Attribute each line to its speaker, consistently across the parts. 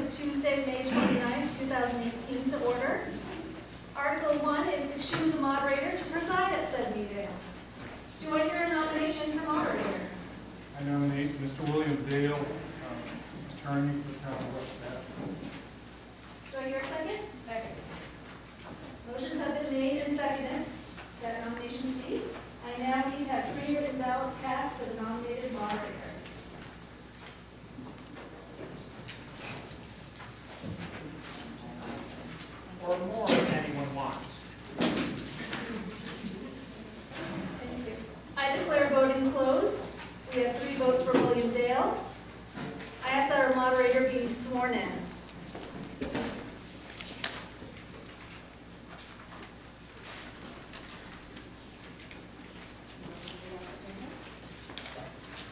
Speaker 1: Tuesday, May 29th, 2018 to order. Article 1 is to choose a moderator to preside at said meeting. Do I hear a nomination for moderator?
Speaker 2: I nominate Mr. William Dale, attorney for the town of West Bath.
Speaker 1: Do I hear a second?
Speaker 3: Second.
Speaker 1: Motions have been made and seconded that nomination cease. I now need to have pre-written ballots cast for the nominated moderator.
Speaker 4: Or more if anyone wants.
Speaker 1: Thank you. I declare voting closed. We have 3 votes for William Dale. I ask that our moderator be sworn in.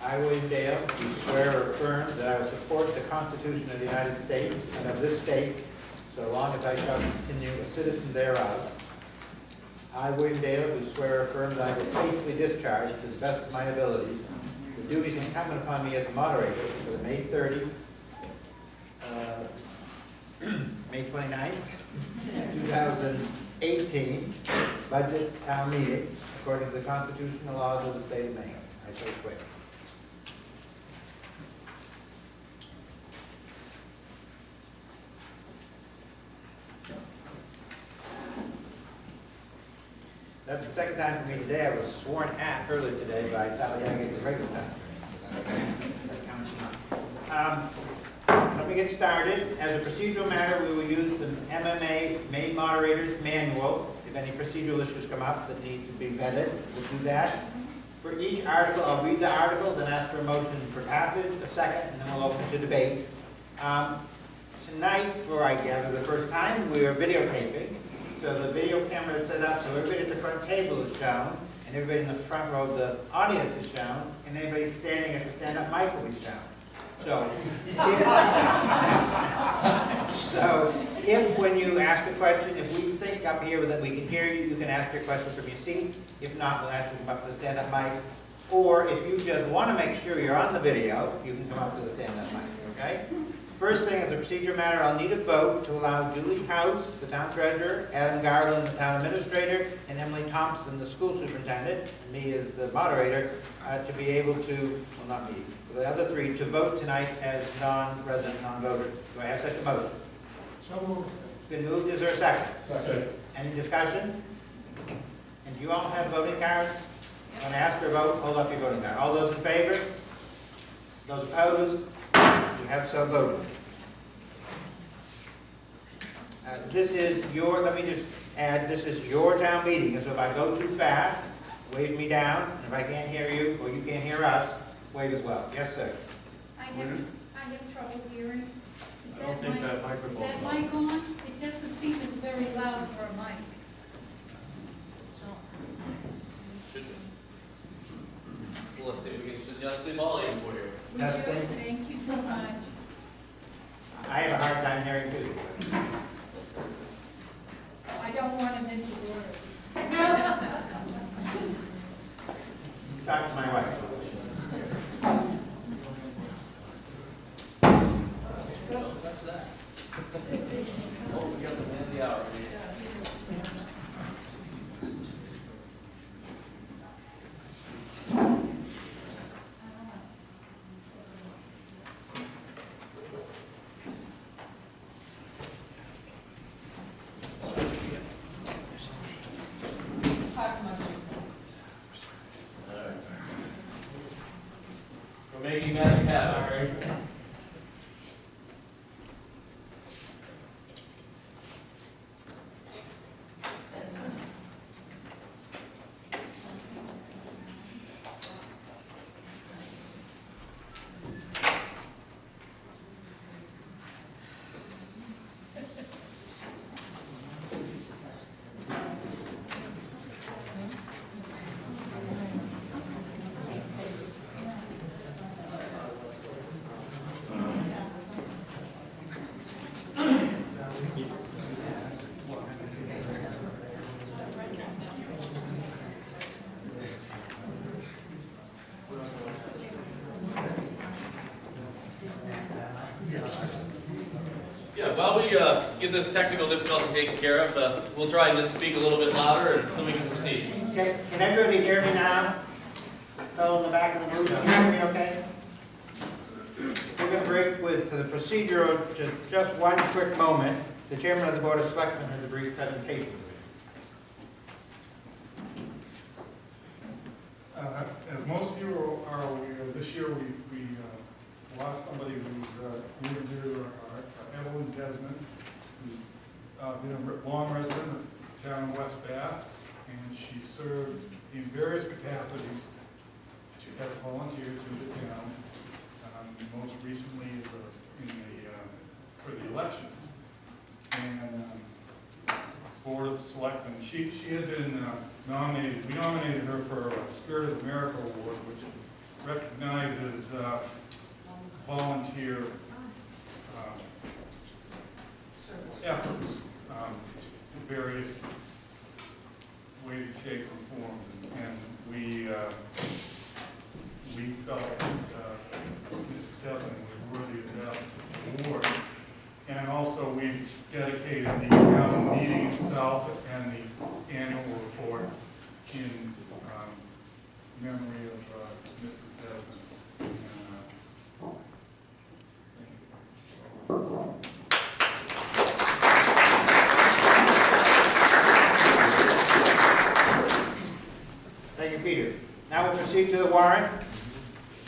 Speaker 4: I, William Dale, do swear or affirm that I will support the Constitution of the United States and of this state, so long as I shall continue a citizen thereof. I, William Dale, do swear or affirm that I will faithfully discharge, to the best of my abilities, the duties incumbent upon me as a moderator for the May 29th, 2018 budget town meeting, according to the constitutional laws of the state of Maine. I so swear. That's the second time for me today. I was sworn at earlier today by Talladega the regular time. Let me get started. As a procedural matter, we will use the MMA Maine Moderators Manual. If any procedural issues come up that need to be vetted, we'll do that. For each article, I'll read the article, then ask for a motion for passage, a second, and then we'll open to debate. Tonight, for I gather the first time, we are videotaping. So the video camera is set up so everybody at the front table is shown, and everybody in the front row of the audience is shown, and anybody standing at the stand-up mic will be shown. So, if when you ask a question, if we think up here that we can hear you, you can ask your question from your seat. If not, we'll ask you to come up to the stand-up mic. Or if you just want to make sure you're on the video, you can come up to the stand-up mic, okay? First thing, as a procedure matter, I'll need a vote to allow Julie House, the town treasurer, Adam Garland, the town administrator, and Emily Thompson, the school superintendent, and me as the moderator, to be able to, well, not me, but the other 3, to vote tonight as non-resident, non-voter. Do I have such a motion?
Speaker 2: So moved.
Speaker 4: Been moved. Is there a second?
Speaker 2: Second.
Speaker 4: Any discussion? And do you all have voting cards? When I ask for a vote, hold up your voting card. All those in favor? Those opposed? You have so voted. This is your, let me just add, this is your town meeting, and so if I go too fast, wave me down. And if I can't hear you, or you can't hear us, wave as well. Yes, sir.
Speaker 3: I have trouble hearing.
Speaker 2: I don't think that microphone's
Speaker 3: Is that
Speaker 2: on.
Speaker 3: mic on? It doesn't seem very loud for a mic.
Speaker 5: Well, let's see if we can adjust the volume for you.
Speaker 3: Would
Speaker 4: That's
Speaker 3: you?
Speaker 4: good.
Speaker 3: Thank you so much.
Speaker 4: I have a hard time hearing too.
Speaker 3: I don't want to miss a word.
Speaker 4: Talk to my wife.
Speaker 5: What's that? Oh, we got the end of the hour. We're making magic happen.
Speaker 6: while we get this technical difficulty taken care of, we'll try and just speak a little bit louder so we can proceed.
Speaker 4: Okay, can everybody hear me now? Fellow in the back of the booth, can you hear me okay? We're going to break with the procedural, just one quick moment. The chairman of the Board of Selectmen has a brief presentation.
Speaker 2: As most of you are aware, this year we lost somebody who's near and dear to our hearts, Evelyn Desmond, who's been a long resident of the town of West Bath, and she served in various capacities as a volunteer to the town, most recently for the elections. And Board of Selectmen, she had been nominated, we nominated her for a Spirit of America Award, which recognizes volunteer efforts in various ways, shapes, and forms. And we felt that Mrs. Devlin was worthy of that award. And also, we've dedicated the town meeting itself and the annual report in memory of Mrs. Desmond.
Speaker 4: Thank you, Peter. Now we'll proceed to the warrant.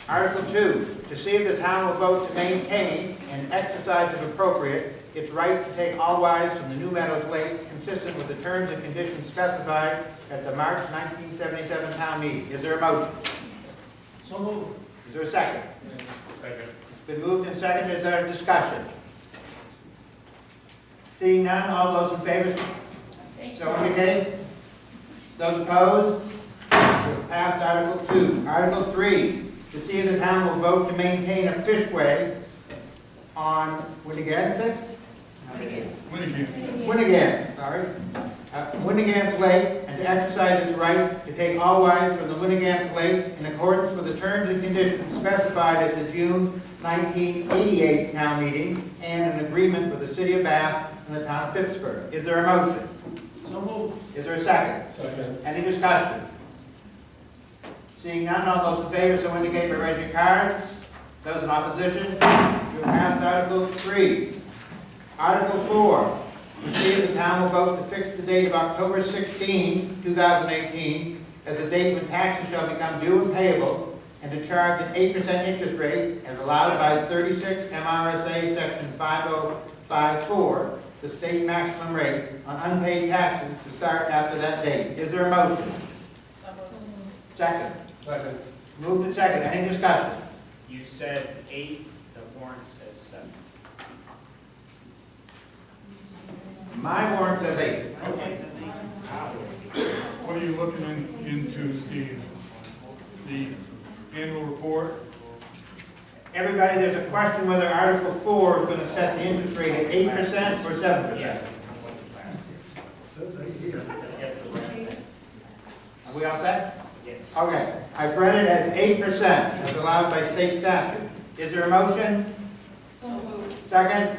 Speaker 4: Article 2, to see if the town will vote to maintain and exercise if appropriate its right to take all wives from the New Meadows Lake consistent with the terms and conditions specified at the March 1977 town meeting. Is there a motion?
Speaker 5: So moved.
Speaker 4: Is there a second?
Speaker 6: Second.
Speaker 4: It's been moved and seconded. Is there a discussion? Seeing none, all those in favor, so indicate. Those opposed? Passed Article 2. Article 3, to see if the town will vote to maintain a fishway on Winnegans Lake, and to exercise its right to take all wives from the Winnegans Lake in accordance with the terms and conditions specified at the June 1988 town meeting and in agreement with the city of Bath and the town of Phippsburg. Is there a motion?
Speaker 5: So moved.
Speaker 4: Is there a second?
Speaker 5: Second.
Speaker 4: Any discussion? Seeing none, all those in favor so indicate by raising your cards. Those in opposition, you have passed Article 3. Article 4, to see if the town will vote to fix the date of October 16, 2018 as the date when taxes shall become due and payable, and to charge an 8% interest rate as allowed by 36 MRSA Section 5054, the state maximum rate on unpaid taxes to start after that date. Is there a motion? Second.
Speaker 5: Second.
Speaker 4: Moved and second. Any discussion?
Speaker 7: You said 8, the warrant says 7.
Speaker 4: My warrant says 8.
Speaker 7: Okay.
Speaker 2: What are you looking into, Steve? The annual report?
Speaker 4: Everybody, there's a question whether Article 4 is going to set the interest rate at 8% or 7%. Are we all set?
Speaker 7: Yes.
Speaker 4: Okay. I've read it as 8% as allowed by state statute. Is there a motion? Second?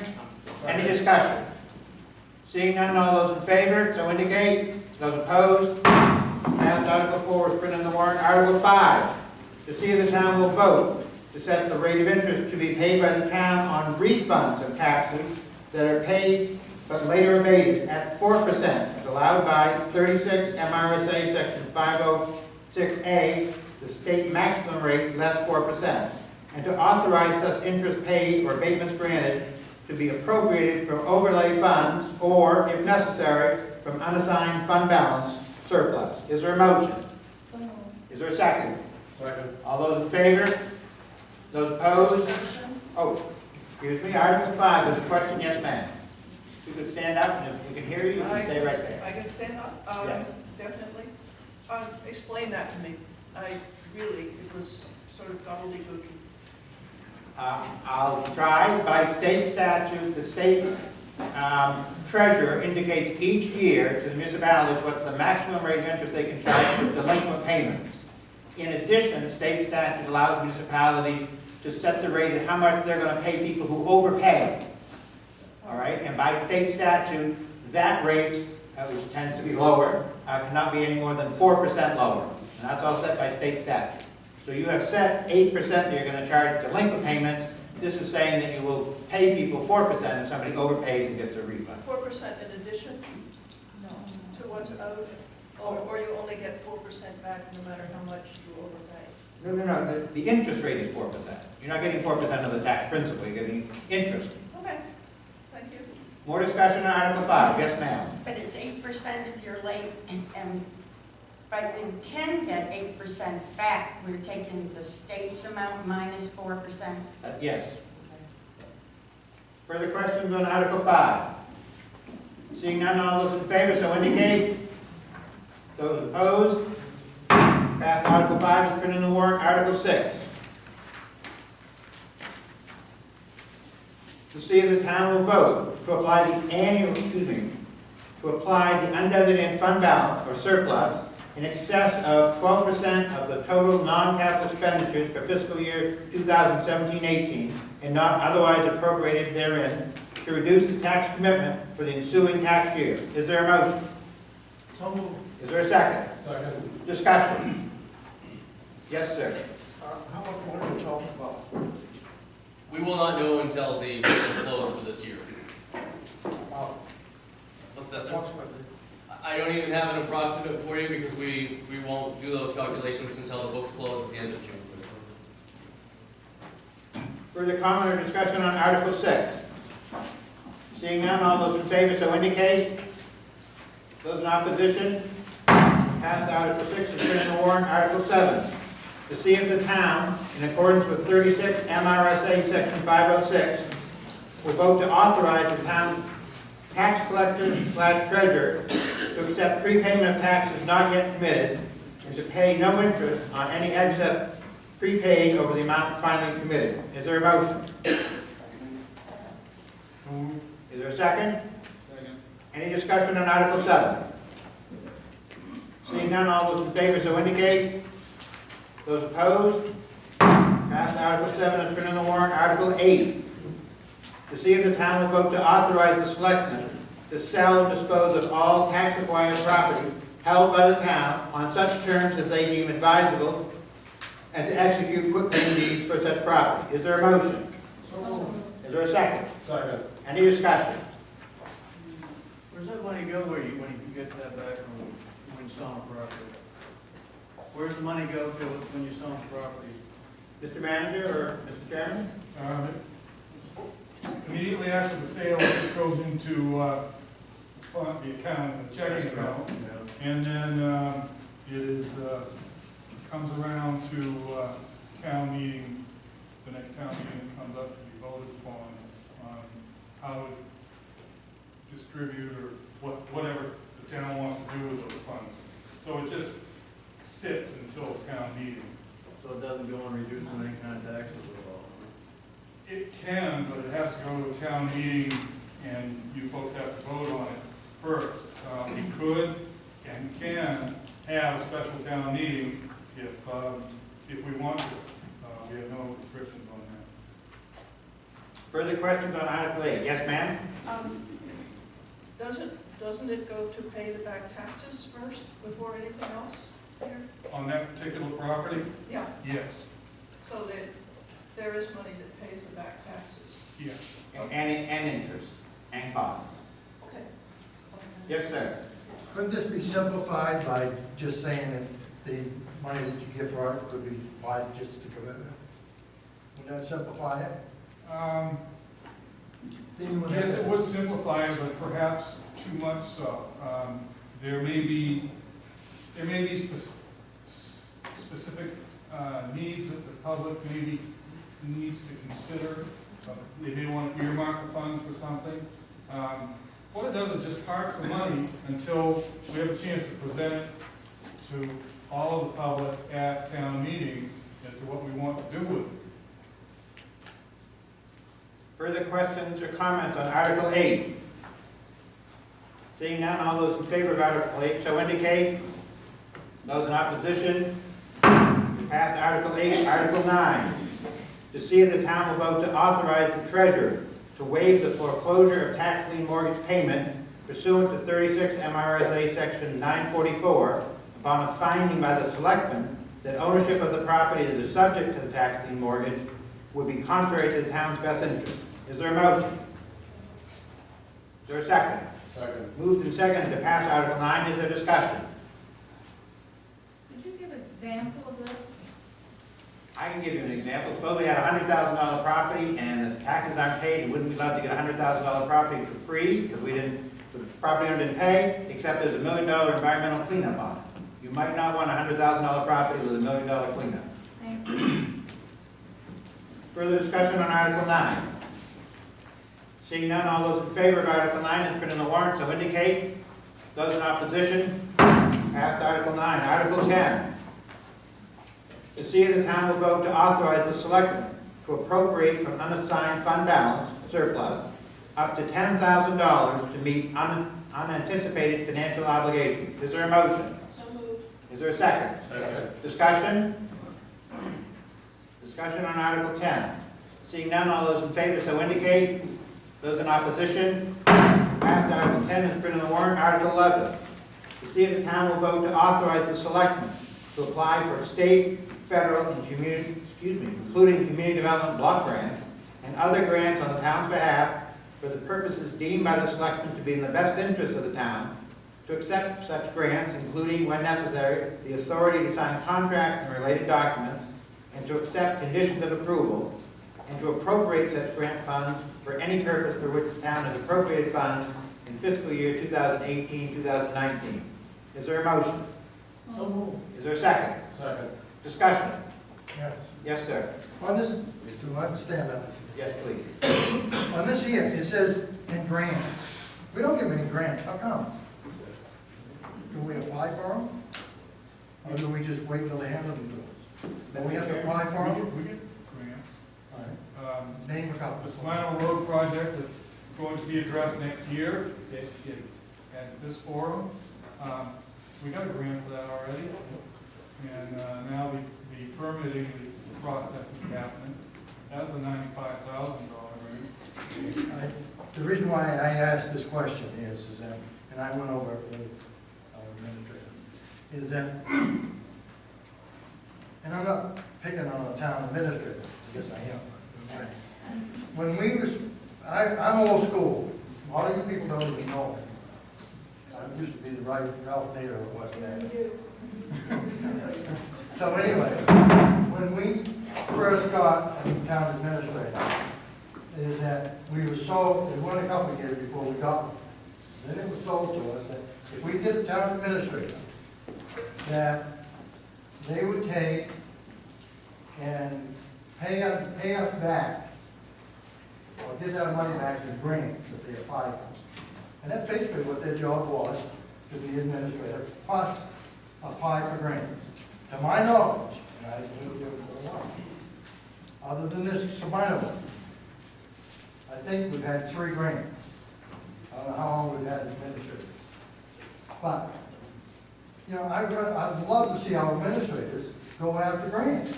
Speaker 4: Any discussion? Seeing none, all those in favor, so indicate. Those opposed? Passed. Article 4 is printed in the warrant. Article 5, to see if the town will vote to set the rate of interest to be paid by the town on refunds of taxes that are paid but later abated at 4% as allowed by 36 MRSA Section 506A, the state maximum rate less 4%, and to authorize such interest paid or abatements granted to be appropriated from overlay funds or, if necessary, from unassigned fund balance surplus. Is there a motion? Is there a second?
Speaker 5: Second.
Speaker 4: All those in favor? Those opposed? Oh, excuse me, Article 5, there's a question, yes ma'am. You could stand up, and if we can hear you, you can stay right there.
Speaker 8: I can stand up?
Speaker 4: Yes.
Speaker 8: Definitely. Explain that to me. It was sort of gobbledygook.
Speaker 4: I'll try. By state statute, the state treasurer indicates each year to the municipalities what's the maximum rate of interest they can charge for delinquent payments. In addition, state statute allows municipalities to set the rate at how much they're going to pay people who overpay. all right? And by state statute, that rate, which tends to be lower, cannot be any more than 4% lower. And that's all set by state statute. So you have set 8% that you're going to charge delinquent payments. This is saying that you will pay people 4% if somebody overpays and gets a refund.
Speaker 8: 4% in addition
Speaker 3: No.
Speaker 8: to what's owed? Or you only get 4% back no matter how much you overpay?
Speaker 4: No. The interest rate is 4%. You're not getting 4% of the tax principal, you're getting interest.
Speaker 8: Okay, thank you.
Speaker 4: More discussion on Article 5. Yes, ma'am.
Speaker 9: But it's 8% if you're late, but you can get 8% back. We're taking the state's amount minus 4%.
Speaker 4: Yes. Further questions on Article 5? Seeing none, all those in favor, so indicate. Those opposed? Passed. Article 5 is printed in the warrant. Article 6. To see if the town will vote to apply the undesignated fund balance or surplus in excess of 12% of the total non-capital expenditures for fiscal year 2017-18 and not otherwise appropriated therein to reduce the tax commitment for the ensuing tax year. Is there a motion?
Speaker 5: So moved.
Speaker 4: Is there a second?
Speaker 2: Second.
Speaker 4: Discussion. Yes, sir.
Speaker 5: How much money are we talking about?
Speaker 6: We will not know until the books are closed for this year. What's that, sir?
Speaker 5: Approximately.
Speaker 6: I don't even have an approximate for you because we won't do those calculations until the books close at the end of June.
Speaker 4: Further comment or discussion on Article 6? Seeing none, all those in favor so indicate. Those in opposition? Passed. Article 6 is printed in the warrant. Article 7. To see if the town, in accordance with 36 MRSA Section 506, will vote to authorize the town tax collector/treasurer to accept prepayment of taxes not yet committed and to pay no interest on any excess prepaid over the amount finally committed. Is there a motion? Is there a second?
Speaker 2: Second.
Speaker 4: Any discussion on Article 7? Seeing none, all those in favor so indicate. Those opposed? Passed. Article 7 is printed in the warrant. Article 8. To see if the town will vote to authorize the selectmen to sell and dispose of all tax-required property held by the town on such terms as they deem advisable and to execute quitclaim deeds for such property. Is there a motion?
Speaker 5: So moved.
Speaker 4: Is there a second?
Speaker 2: Second.
Speaker 4: Any discussion?
Speaker 5: Where's that money go when you get that back when you sell the property? Where's the money go to when you sell the property?
Speaker 4: Mr. Manager or Mr. Chairman?
Speaker 2: Immediately after the sale, it goes into fund, the account, the checking account, and then it is comes around to town meeting. The next town meeting comes up to be voted upon on how to distribute or whatever the town wants to do with those funds. So it just sits until town meeting.
Speaker 5: So it doesn't go on reducing any kind of taxes at all?
Speaker 2: It can, but it has to go to a town meeting, and you folks have to vote on it first. We could and can have a special town meeting if we want to. We have no restrictions on that.
Speaker 4: Further questions on Article 8? Yes, ma'am?
Speaker 8: Doesn't it go to pay the back taxes first before anything else here?
Speaker 2: On that particular property,
Speaker 8: Yeah,
Speaker 2: yes,
Speaker 8: so that there is money that pays the back taxes.
Speaker 2: yes.
Speaker 4: And interest and costs.
Speaker 8: Okay.
Speaker 4: Yes, sir.
Speaker 10: Couldn't this be simplified by just saying that the money that you get for it could be applied just as a commitment? Would that simplify it? Then you would have
Speaker 2: Yes, it
Speaker 10: to-
Speaker 2: would simplify it, but perhaps too much so. There may be specific needs that the public maybe needs to consider. They may want to earmark the funds for something. What it does is just parks the money until we have a chance to present it to all of the public at town meeting as to what we want to do with it.
Speaker 4: Further questions or comments on Article 8? Seeing none, all those in favor of Article 8 so indicate. Those in opposition? Passed. Article 8. Article 9. To see if the town will vote to authorize the treasurer to to waive the foreclosure of tax lien mortgage payment pursuant to 36 MRSA Section 944 upon a finding by the selectmen that ownership of the property that is subject to the tax lien mortgage would be contrary to the town's best interest. Is there a motion? Is there a second?
Speaker 6: Second.
Speaker 4: Moved and seconded to pass Article 9. Is there discussion?
Speaker 3: Could you give an example of this?
Speaker 4: I can give you an example. Suppose we had a $100,000 property and the taxes aren't paid, and wouldn't we love to get a $100,000 property for free because the property owner didn't pay, except there's $1 million environmental cleanup on it. You might not want a $100,000 property with $1 million cleanup.
Speaker 3: Thank you.
Speaker 4: Further discussion on Article 9? Seeing none, all those in favor of Article 9 as printed in the warrant, so indicate. Those in opposition, passed Article 9. Article 10. To see if the town will vote to authorize the selectmen to appropriate from unassigned fund balance, surplus, up to $10,000 to meet unanticipated financial obligations. Is there a motion?
Speaker 8: So moved.
Speaker 4: Is there a second?
Speaker 6: Second.
Speaker 4: Discussion? Discussion on Article 10. Seeing none, all those in favor so indicate. Those in opposition, passed Article 10 as printed in the warrant. Article 11. To see if the town will vote to authorize the selectmen to apply for state, federal, and including community development block grants and other grants on the town's behalf for the purposes deemed by the selectmen to be in the best interest of the town, to accept such grants, including, when necessary, the authority to sign contracts and related documents, and to accept conditions of approval, and to appropriate such grant funds for any purpose for which the town has appropriated funds in fiscal year 2018-2019. Is there a motion?
Speaker 5: So moved.
Speaker 4: Is there a second?
Speaker 6: Second.
Speaker 4: Discussion?
Speaker 10: Yes.
Speaker 4: Yes, sir.
Speaker 10: On this, do I stand up?
Speaker 4: Yes, please.
Speaker 10: On this here, it says in grants. We don't give any grants, how come? Do we apply for them? Or do we just wait till they hand them to us? Don't we have to apply for them?
Speaker 2: We get grants.
Speaker 10: All right. Name a couple.
Speaker 2: The Smile Road project that's going to be addressed next year, at this forum, we got a grant for that already. And now the permitting is process is happening. That's a $95,000 grant.
Speaker 10: The reason why I asked this question is that, and I went over it with our administrator, is that, and I'm not picking on the town administrator, I guess I am. When we was, I'm old school, a lot of you people don't even know me. I used to be the Ralph Nader or whatnot. So anyway, when we first got a town administrator, is that we were sold, it went a couple of years before we got one. Then it was sold to us that if we get a town administrator, that they would take and pay us back, or get that money back in grants that they applied for. And that's basically what their job was, to be administrator, plus apply for grants. To my knowledge, and I believe there was a lot, other than this Sabina one, I think we've had 3 grants. I don't know how long we've had administrators. But, you know, I'd love to see our administrators go after grants.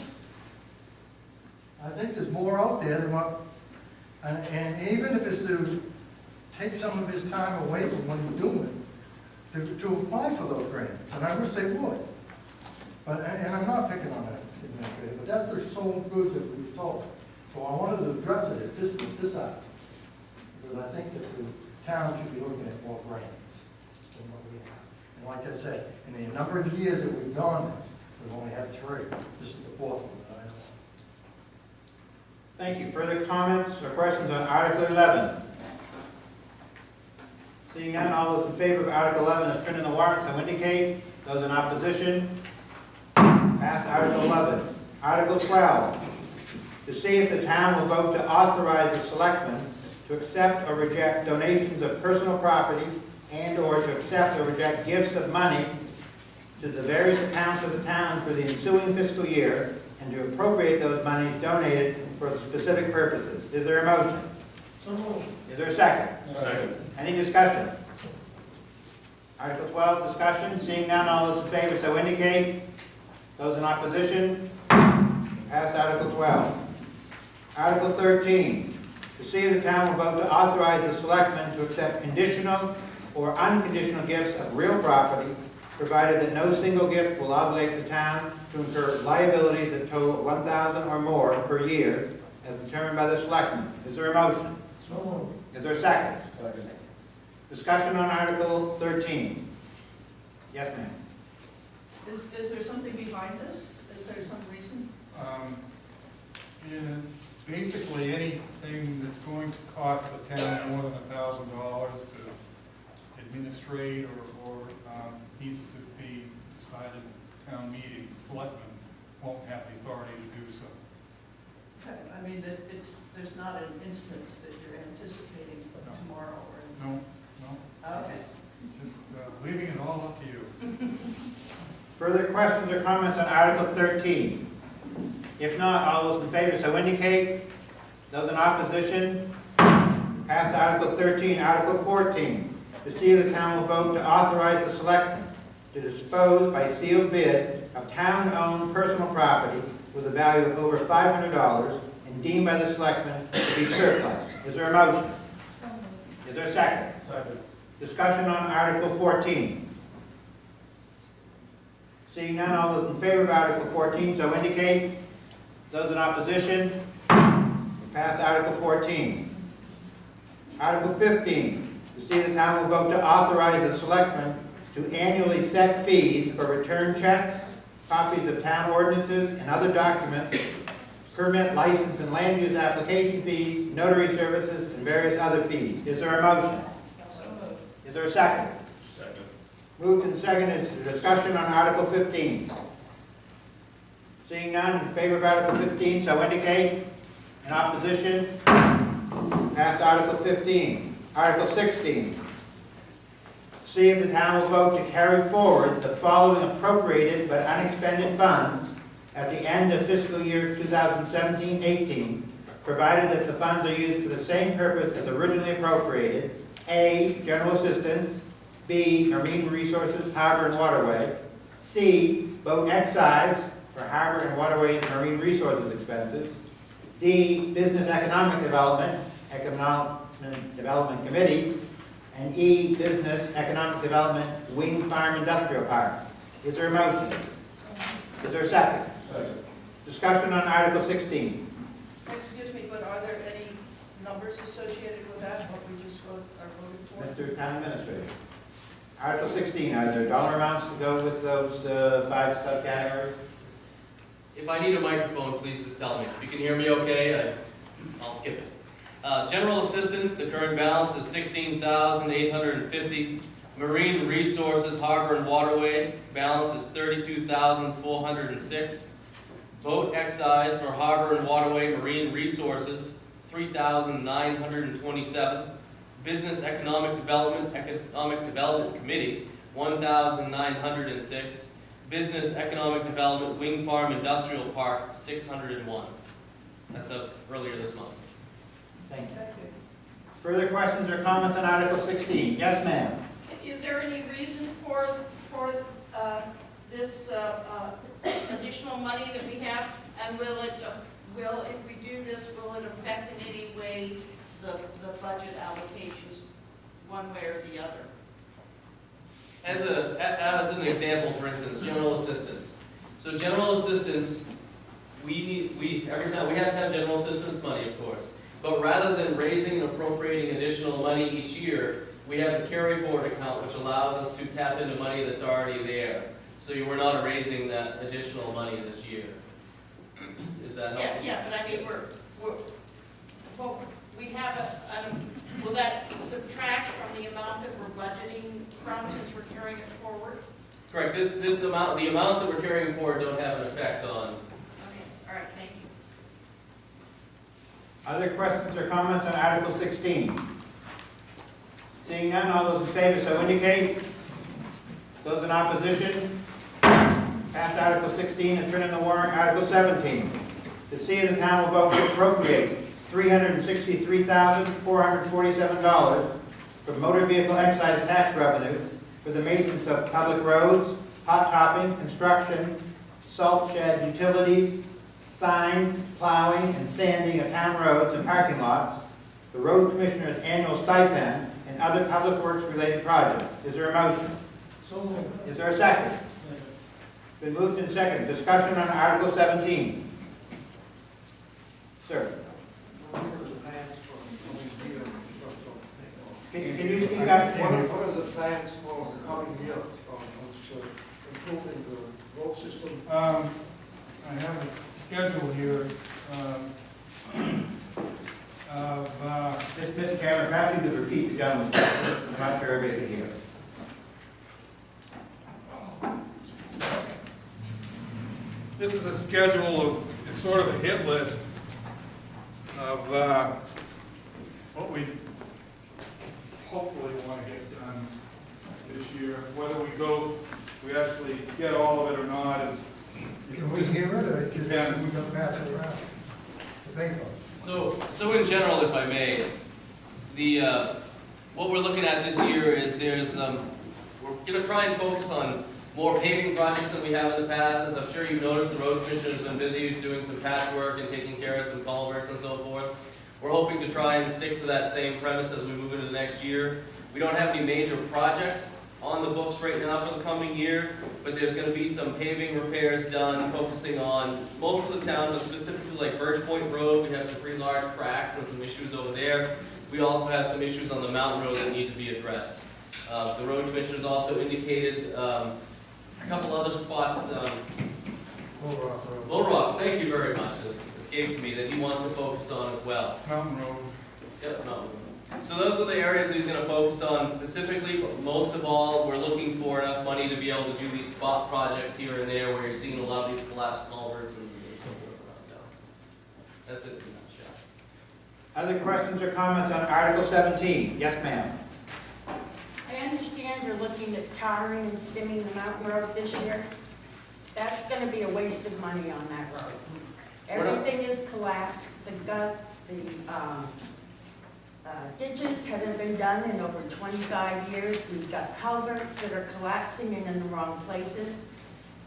Speaker 10: I think there's more out there than what, and even if it's to take some of his time away from what he's doing, to apply for those grants, and I wish they would. But, and I'm not picking on that administrator, but that's their sole goods that we've told. So I wanted to address it at this side, because I think that the town should be looking at more grants than what we have. And like I said, in the number of years that we've done this, we've only had 3. This is the 4th one that I know of.
Speaker 4: Thank you. Further comments or questions on Article 11? Seeing none, all those in favor of Article 11 as printed in the warrant, so indicate. Those in opposition, passed Article 11. Article 12, to see if the town will vote to authorize the selectmen to accept or reject donations of personal property and/or to accept or reject gifts of money to the various accounts of the town for the ensuing fiscal year and to appropriate those monies donated for specific purposes. Is there a motion?
Speaker 5: So moved.
Speaker 4: Is there a second?
Speaker 6: Second.
Speaker 4: Any discussion? Article 12, discussion. Seeing none, all those in favor so indicate. Those in opposition, passed Article 12. Article 13, to To see if the town will vote to authorize the selectmen to accept conditional or unconditional gifts of real property, provided that no single gift will obligate the town to incur liabilities that total $1,000 or more per year, as determined by the selectmen. Is there a motion?
Speaker 10: So moved.
Speaker 4: Is there a second? Discussion on Article 13. Yes, ma'am.
Speaker 8: Is there something behind this? Is there some reason?
Speaker 2: And basically, anything that's going to cost the town more than $1,000 to administrate or needs to be decided at town meeting, the selectmen won't have the authority to do so.
Speaker 8: Okay, I mean, that there's not an instance that you're anticipating tomorrow or anything?
Speaker 2: No,
Speaker 8: Okay.
Speaker 2: just leaving it all up to you.
Speaker 4: Further questions or comments on Article 13? If not, all those in favor so indicate. Those in opposition? Passed Article 13. Article 14. To see if the town will vote to authorize the selectmen to dispose by sealed bid of town-owned personal property with a value of over $500 and deemed by the selectmen to be surplus. Is there a motion? Is there a second?
Speaker 10: Second.
Speaker 4: Discussion on Article 14. Seeing none, all those in favor of Article 14 so indicate. Those in opposition? Passed Article 14. Article 15. To see if the town will vote to authorize the selectmen to annually set fees for return checks, copies of town ordinances and other documents, permit, license, and land use application fees, notary services, and various other fees. Is there a motion?
Speaker 8: So moved.
Speaker 4: Is there a second?
Speaker 7: Second.
Speaker 4: Moved and seconded. Is there discussion on Article 15? Seeing none, in favor of Article 15, so indicate. In opposition? Passed Article 15. Article 16. See if the town will vote to carry forward the following appropriated but unexpended funds at the end of fiscal year 2017-18, provided that the funds are used for the same purpose as originally appropriated. A, general assistance. B, marine resources, harbor and waterway. C, boat excise for harbor and waterway and marine resources expenses. D, business economic development committee. And E, business economic development wing farm industrial park. Is there a motion? Is there a second?
Speaker 10: Second.
Speaker 4: Discussion on Article 16.
Speaker 8: Excuse me, but are there any numbers associated with that, what we just are voting for?
Speaker 4: Mr. Town Administrator. Article 16, are there dollar amounts to go with those 5 subcategories?
Speaker 6: If I need a microphone, please just tell me. If you can hear me okay, I'll skip it. General assistance, the current balance is $16,850. Marine resources, harbor and waterway, balance is $32,406. Boat excise for harbor and waterway marine resources, $3,927. Business economic development committee, $1,906. Business economic development wing farm industrial park, $601. That's up earlier this month.
Speaker 4: Thank you.
Speaker 8: Thank you.
Speaker 4: Further questions or comments on Article 16? Yes, ma'am.
Speaker 11: Is there any reason for this additional money that we have? And will, if we do this, will it affect in any way the budget allocations, one way or the other?
Speaker 6: As an example, for instance, general assistance. So general assistance, every time we have to have general assistance money, of course. But rather than raising and appropriating additional money each year, we have the carry forward account, which allows us to tap into money that's already there. So we're not raising that additional money this year. Is that helpful?
Speaker 11: Yeah, but I mean, we have will that subtract from the amount that we're budgeting from since we're carrying it forward?
Speaker 6: Correct. This amount, the amounts that we're carrying forward don't have an effect on.
Speaker 11: Okay, all right, thank you.
Speaker 4: Other questions or comments on Article 16? Seeing none, all those in favor so indicate. Those in opposition? Passed Article 16 and turn in the warrant Article 17. To see if the town will vote to appropriate $363,447 from motor vehicle excise tax revenue for the maintenance of public roads, hot topping, construction, salt shed utilities, signs, plowing, and sanding of town roads and parking lots, the road commissioner's annual stipend, and other public works related projects. Is there a motion?
Speaker 10: So moved.
Speaker 4: Is there a second? Been moved and seconded. Discussion on Article 17. Sir, can you speak up?
Speaker 12: What are the plans for the coming year on improving the road system?
Speaker 2: I have a schedule here,
Speaker 4: Mr. Chairman, perhaps you could repeat the gentleman's question. I'm not sure everybody can hear.
Speaker 2: this is a schedule of, it's sort of a hit list of what we hopefully want to get done this year. Whether we actually get all of it or not is.
Speaker 10: Can we hear it, or just, we
Speaker 2: Depends.
Speaker 10: don't pass it around? The paper.
Speaker 6: So in general, if I may, what we're looking at this year is we're gonna try and focus on more paving projects than we have in the past. As I'm sure you've noticed, the road commissioner's been busy doing some patchwork and taking care of some culverts and so forth. We're hoping to try and stick to that same premise as we move into the next year. We don't have any major projects on the books right now for the coming year, but there's gonna be some paving repairs done, focusing on most of the town, but specifically like Birch Point Road. We have some pretty large cracks and some issues over there. We also have some issues on the mountain road that need to be addressed. The road commissioners also indicated a couple other spots. Low Rock, thank you very much. It escaped me that he wants to focus on as well.
Speaker 2: Mountain Road.
Speaker 6: Yep, Mountain Road. So those are the areas that he's going to focus on specifically, but most of all, we're looking for enough money to be able to do these spot projects here and there where you're seeing a lot of these collapsed culverts and so forth around town. That's it in a nutshell.
Speaker 4: Other questions or comments on Article 17? Yes, ma'am.
Speaker 9: I understand you're looking at tarring and skimming the mountain road this year. That's gonna be a waste of money on that road. Everything is collapsed, the ditches haven't been done in over 25 years. We've got culverts that are collapsing and in the wrong places.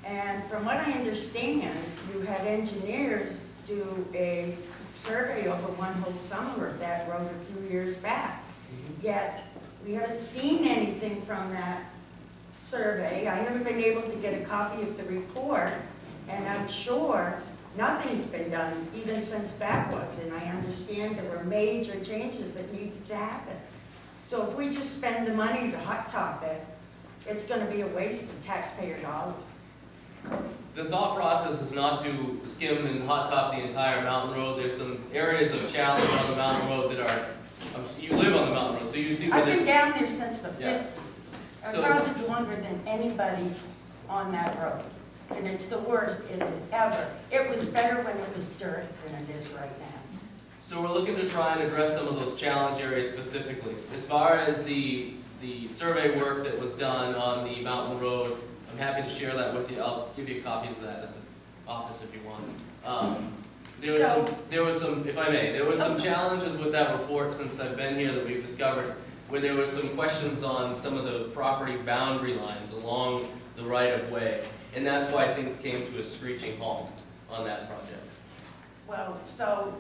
Speaker 9: And from what I understand, you had engineers do a survey over one whole summer of that road a few years back. Yet, we haven't seen anything from that survey. I haven't been able to get a copy of the report, and I'm sure nothing's been done even since that was, and I understand there were major changes that needed to happen. So if we just spend the money to hot top it, it's gonna be a waste of taxpayer dollars.
Speaker 6: The thought process is not to skim and hot top the entire mountain road. There's some areas of challenge on the mountain road that are, you live on the mountain road, so you see where
Speaker 9: I've been
Speaker 6: there's.
Speaker 9: down there since the
Speaker 6: Yeah.
Speaker 9: 50s.
Speaker 6: So-
Speaker 9: I've probably longer than anybody on that road. And it's the worst it has ever. It was better when it was dirt than it is right now.
Speaker 6: So we're looking to try and address some of those challenge areas specifically. As far as the survey work that was done on the mountain road, I'm happy to share that with you. I'll give you copies of that at the office if you want. There was some, if I may, there was some challenges with that report since I've been here that we've discovered, where there was some questions on some of the property boundary lines along the right of way. And that's why things came to a screeching halt on that project.
Speaker 9: Well, so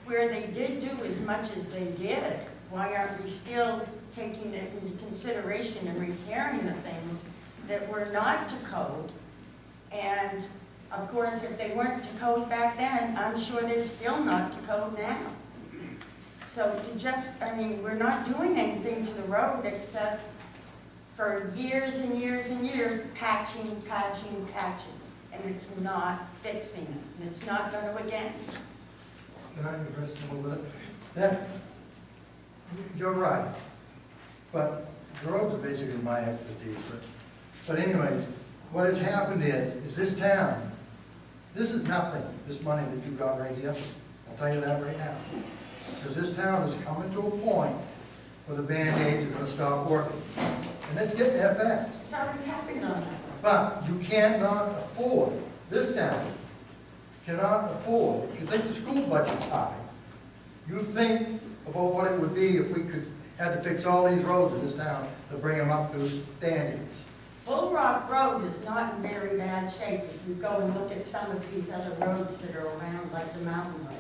Speaker 9: where they did do as much as they did, why aren't we still taking it into consideration and repairing the things that were not to code? And of course, if they weren't to code back then, I'm sure they're still not to code now. So to just, I mean, we're not doing anything to the road except for years and years and years, patching, and it's not fixing it, and it's not going to again.
Speaker 10: Can I address a little bit? That, you're right, but the roads are basically my expertise, but anyways, what has happened is this town, this is nothing, this money that you got right here, I'll tell you that right now. Because this town is coming to a point where the Band-Aids are gonna stop working. And it's getting that fast.
Speaker 9: It's already happened on that.
Speaker 10: But you cannot afford, this town cannot afford, if you think the school budget's high, you think about what it would be if we had to fix all these roads in this town to bring them up to standards.
Speaker 9: Bull Rock Road is not in very bad shape if you go and look at some of these other roads that are around, like the mountain road.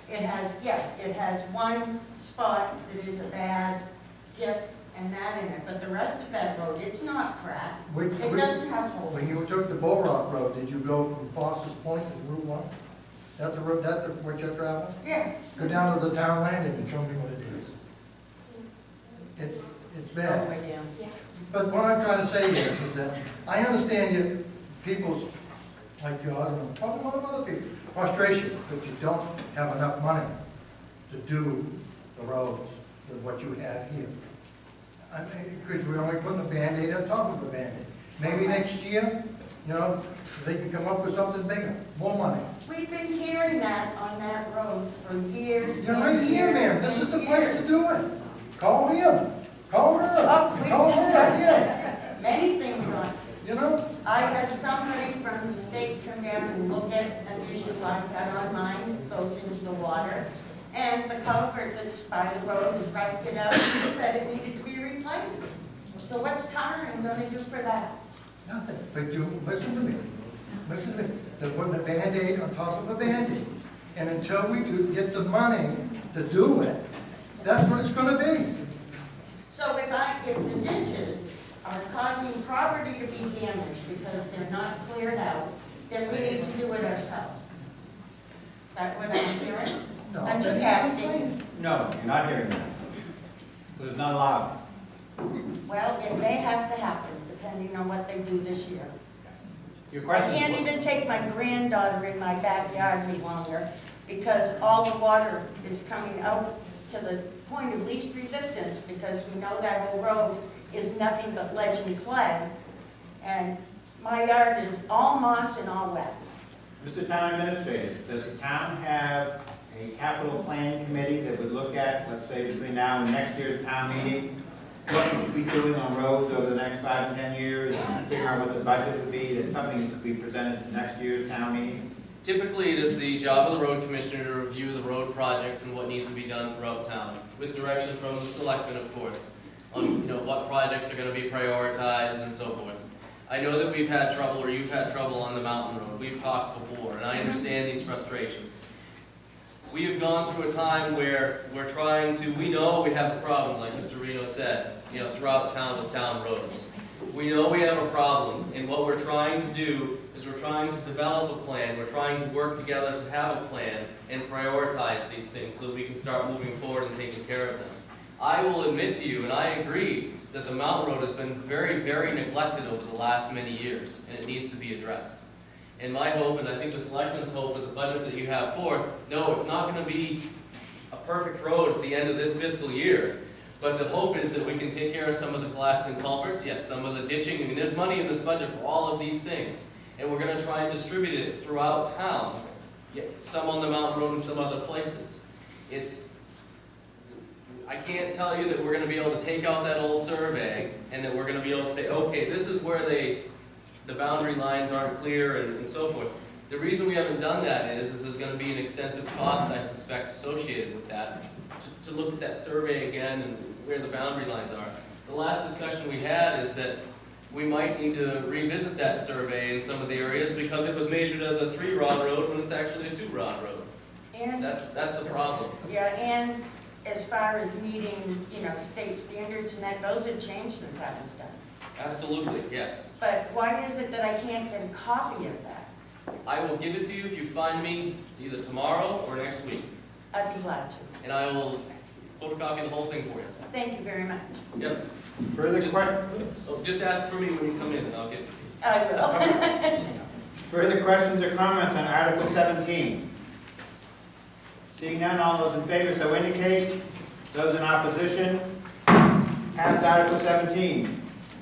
Speaker 9: It has, yes, it has one spot that is a bad dip and that in it, but the rest of that road, it's not cracked. It doesn't have holes.
Speaker 10: When you took the Bull Rock Road, did you go from Foster's Point to Route 1? That the road, what you're traveling?
Speaker 9: Yes.
Speaker 10: Go down to the town landing and show me what it is. It's
Speaker 9: All
Speaker 10: bad.
Speaker 9: the way down.
Speaker 10: But what I'm trying to say is that I understand you, people's, like you, I don't know, probably one of other people, frustration that you don't have enough money to do the roads with what you have here. I mean, because we're only putting a Band-Aid on top of the Band-Aid. Maybe next year, you know, they can come up with something bigger, more money.
Speaker 9: We've been hearing that on that road for years.
Speaker 10: You're right here, ma'am, this is the place to do it. Call him, call her,
Speaker 9: Oh, we've
Speaker 10: call her,
Speaker 9: discussed
Speaker 10: yeah,
Speaker 9: it. Many things on.
Speaker 10: you know?
Speaker 9: I had somebody from the state come down and look at an issue I've got on mine, goes into the water. And the culvert that's by the road is rusted out, he said it needed to be replaced. So what's Tyron gonna do for that?
Speaker 10: Nothing, but you, listen to me, they're putting a Band-Aid on top of a Band-Aid. And until we do get the money to do it, that's what it's gonna be.
Speaker 9: So if the ditches are causing property to be damaged because they're not cleared out, then we need to do it ourselves. Is that what I'm hearing?
Speaker 10: No,
Speaker 9: I'm just
Speaker 10: that's what I'm
Speaker 9: asking.
Speaker 10: saying.
Speaker 4: No, you're not hearing that. It is not allowed.
Speaker 9: Well, it may have to happen, depending on what they do this year.
Speaker 4: Your
Speaker 9: I
Speaker 4: question is
Speaker 9: can't
Speaker 4: what-
Speaker 9: even take my granddaughter in my backyard any longer because all the water is coming out to the point of least resistance because we know that whole road is nothing but ledge and clay. And my yard is all moss and all wet.
Speaker 4: Mr. Town Administrator, does the town have a capital plan committee that would look at, let's say, between now and next year's town meeting, what we should be doing on roads over the next 5 to 10 years, and figure out what the budget would be, that something that could be presented to next year's town meeting?
Speaker 6: Typically, it is the job of the road commissioner to review the road projects and what needs to be done throughout town, with direction from the selectmen, of course, on, what projects are gonna be prioritized and so forth. I know that we've had trouble, or you've had trouble on the mountain road, we've talked before, and I understand these frustrations. We have gone through a time where we know we have a problem, like Mr. Reno said, throughout town with town roads. We know we have a problem, and what we're trying to do is we're trying to develop a plan, we're trying to work together to have a plan and prioritize these things so that we can start moving forward and taking care of them. I will admit to you, and I agree, that the mountain road has been very, very neglected over the last many years, and it needs to be addressed. And my hope, and I think the selectmen's hope with the budget that you have forth, no, it's not gonna be a perfect road at the end of this fiscal year. But the hope is that we can take care of some of the collapsing culverts, yes, some of the ditching. I mean, there's money in this budget for all of these things. And we're gonna try and distribute it throughout town, some on the mountain road and some other places. I can't tell you that we're gonna be able to take out that old survey and that we're gonna be able to say, okay, this is where the boundary lines aren't clear and so forth. The reason we haven't done that is there's gonna be an extensive cost, I suspect, associated with that, to look at that survey again and where the boundary lines are. The last discussion we had is that we might need to revisit that survey in some of the areas because it was measured as a 3-rod road when it's actually a 2-rod road.
Speaker 9: And,
Speaker 6: That's the problem.
Speaker 9: yeah, and as far as meeting, state standards and that, those have changed since I was done.
Speaker 6: Absolutely, yes.
Speaker 9: But why is it that I can't get a copy of that?
Speaker 6: I will give it to you if you find me either tomorrow or next week.
Speaker 9: I'd be glad to.
Speaker 6: And I will photocopy the whole thing for you.
Speaker 9: Thank you very much.
Speaker 6: Yep.
Speaker 4: Further
Speaker 6: Just-
Speaker 4: questions?
Speaker 6: Just ask for me when you come in and I'll get it to you.
Speaker 9: I will.
Speaker 4: Further questions or comments on Article 17? Seeing none, all those in favor so indicate. Those in opposition? Passed Article 17.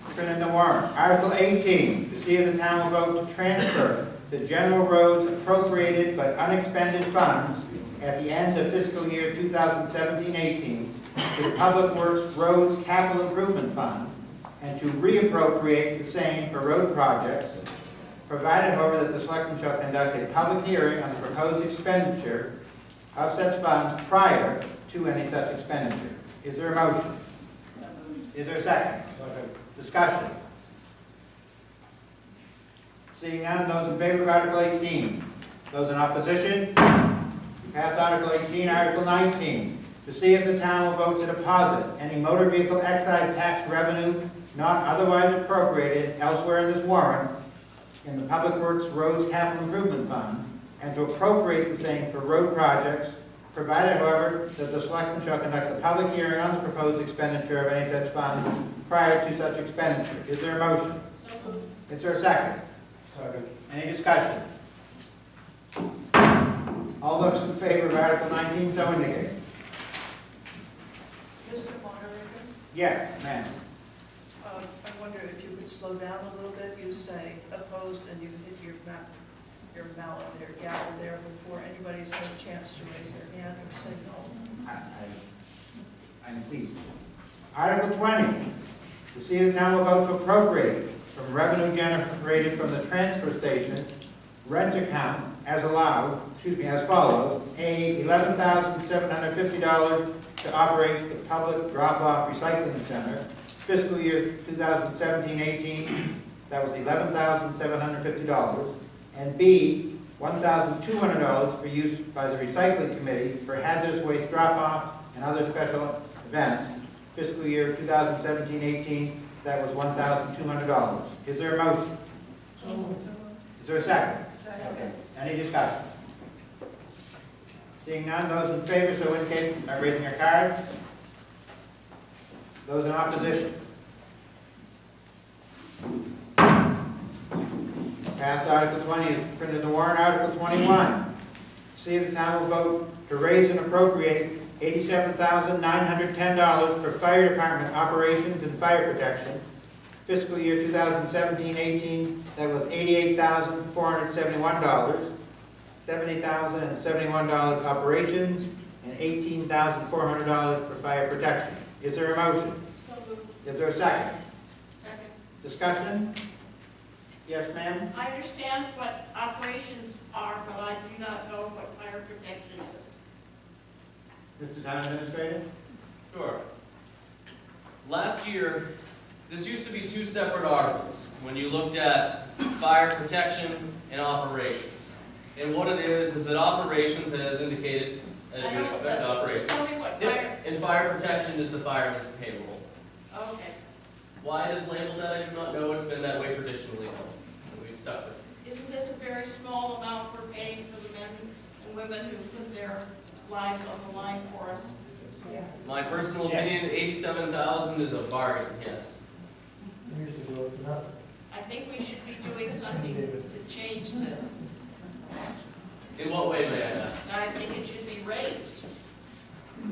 Speaker 4: Print in the warrant. Article 18, to see if the town will vote to transfer the general roads appropriated but unexpended funds at the end of fiscal year 2017-18 to the Public Works Roads Capital Improvement Fund and to reappropriate the same for road projects, provided, however, that the selectmen shall conduct a public hearing on the proposed expenditure of such funds prior to any such expenditure. Is there a motion? Is there a second? Discussion. Seeing none, those in favor of Article 18. Those in opposition? Passed Passed Article 18, Article 19, to see if the town will vote to deposit any motor vehicle excise tax revenue not otherwise appropriated elsewhere in this warrant in the Public Works Roads Capital Improvement Fund, and to appropriate the same for road projects, provided, however, that the selectmen shall conduct a public hearing on the proposed expenditure of any such funds prior to such expenditure. Is there a motion?
Speaker 11: So moved.
Speaker 4: Is there a second?
Speaker 10: Second.
Speaker 4: Any discussion? All those in favor of Article 19, so indicate.
Speaker 8: Mr. Moderator,
Speaker 4: Yes, ma'am.
Speaker 8: I wonder if you could slow down a little bit. You say opposed and you hit your mallet there, gavel there before anybody's had a chance to raise their hand or say no.
Speaker 4: I'm pleased. Article 20, to see if the town will vote to appropriate from revenue generated from the transfer station rent account as follows. A, $11,750 to operate the public drop-off recycling center. Fiscal year 2017-18, that was $11,750. And B, $1,200 for use by the recycling committee for hazardous waste drop-off and other special events. Fiscal year 2017-18, that was $1,200. Is there a motion? Is there a second?
Speaker 8: Second.
Speaker 4: Any discussion? Seeing none, those in favor so indicate by raising your cards. Those in opposition? Passed. Article 20 is printed in the warrant. Article 21. See if the town will vote to raise and appropriate $87,910 for fire department operations and fire protection. Fiscal year 2017-18, that was $88,471. $70,071 operations, and $18,400 for fire protection. Is there a motion?
Speaker 11: So moved.
Speaker 4: Is there a second?
Speaker 11: Second.
Speaker 4: Discussion? Yes, ma'am?
Speaker 11: I understand what operations are, but I do not know what fire protection is.
Speaker 4: Mr. Town Administrator?
Speaker 6: Sure. Last year, this used to be two separate articles when you looked at fire protection and operations. And what it is that operations, as indicated, as you would expect,
Speaker 11: Just
Speaker 6: operations.
Speaker 11: tell me what
Speaker 6: Yeah,
Speaker 11: fire,
Speaker 6: and fire protection is the fireman's payroll.
Speaker 11: okay.
Speaker 6: Why it is labeled that, I do not know. It's been that way traditionally, though. So we've stuck with it.
Speaker 11: Isn't this a very small amount we're paying for the men and women who put their lives on the line for us?
Speaker 6: My personal opinion, 87,000 is a bargain, yes.
Speaker 10: We used to do it for nothing.
Speaker 11: I think we should be doing something to change this.
Speaker 6: In what way, may I ask?
Speaker 11: I think it should be raised.
Speaker 2: I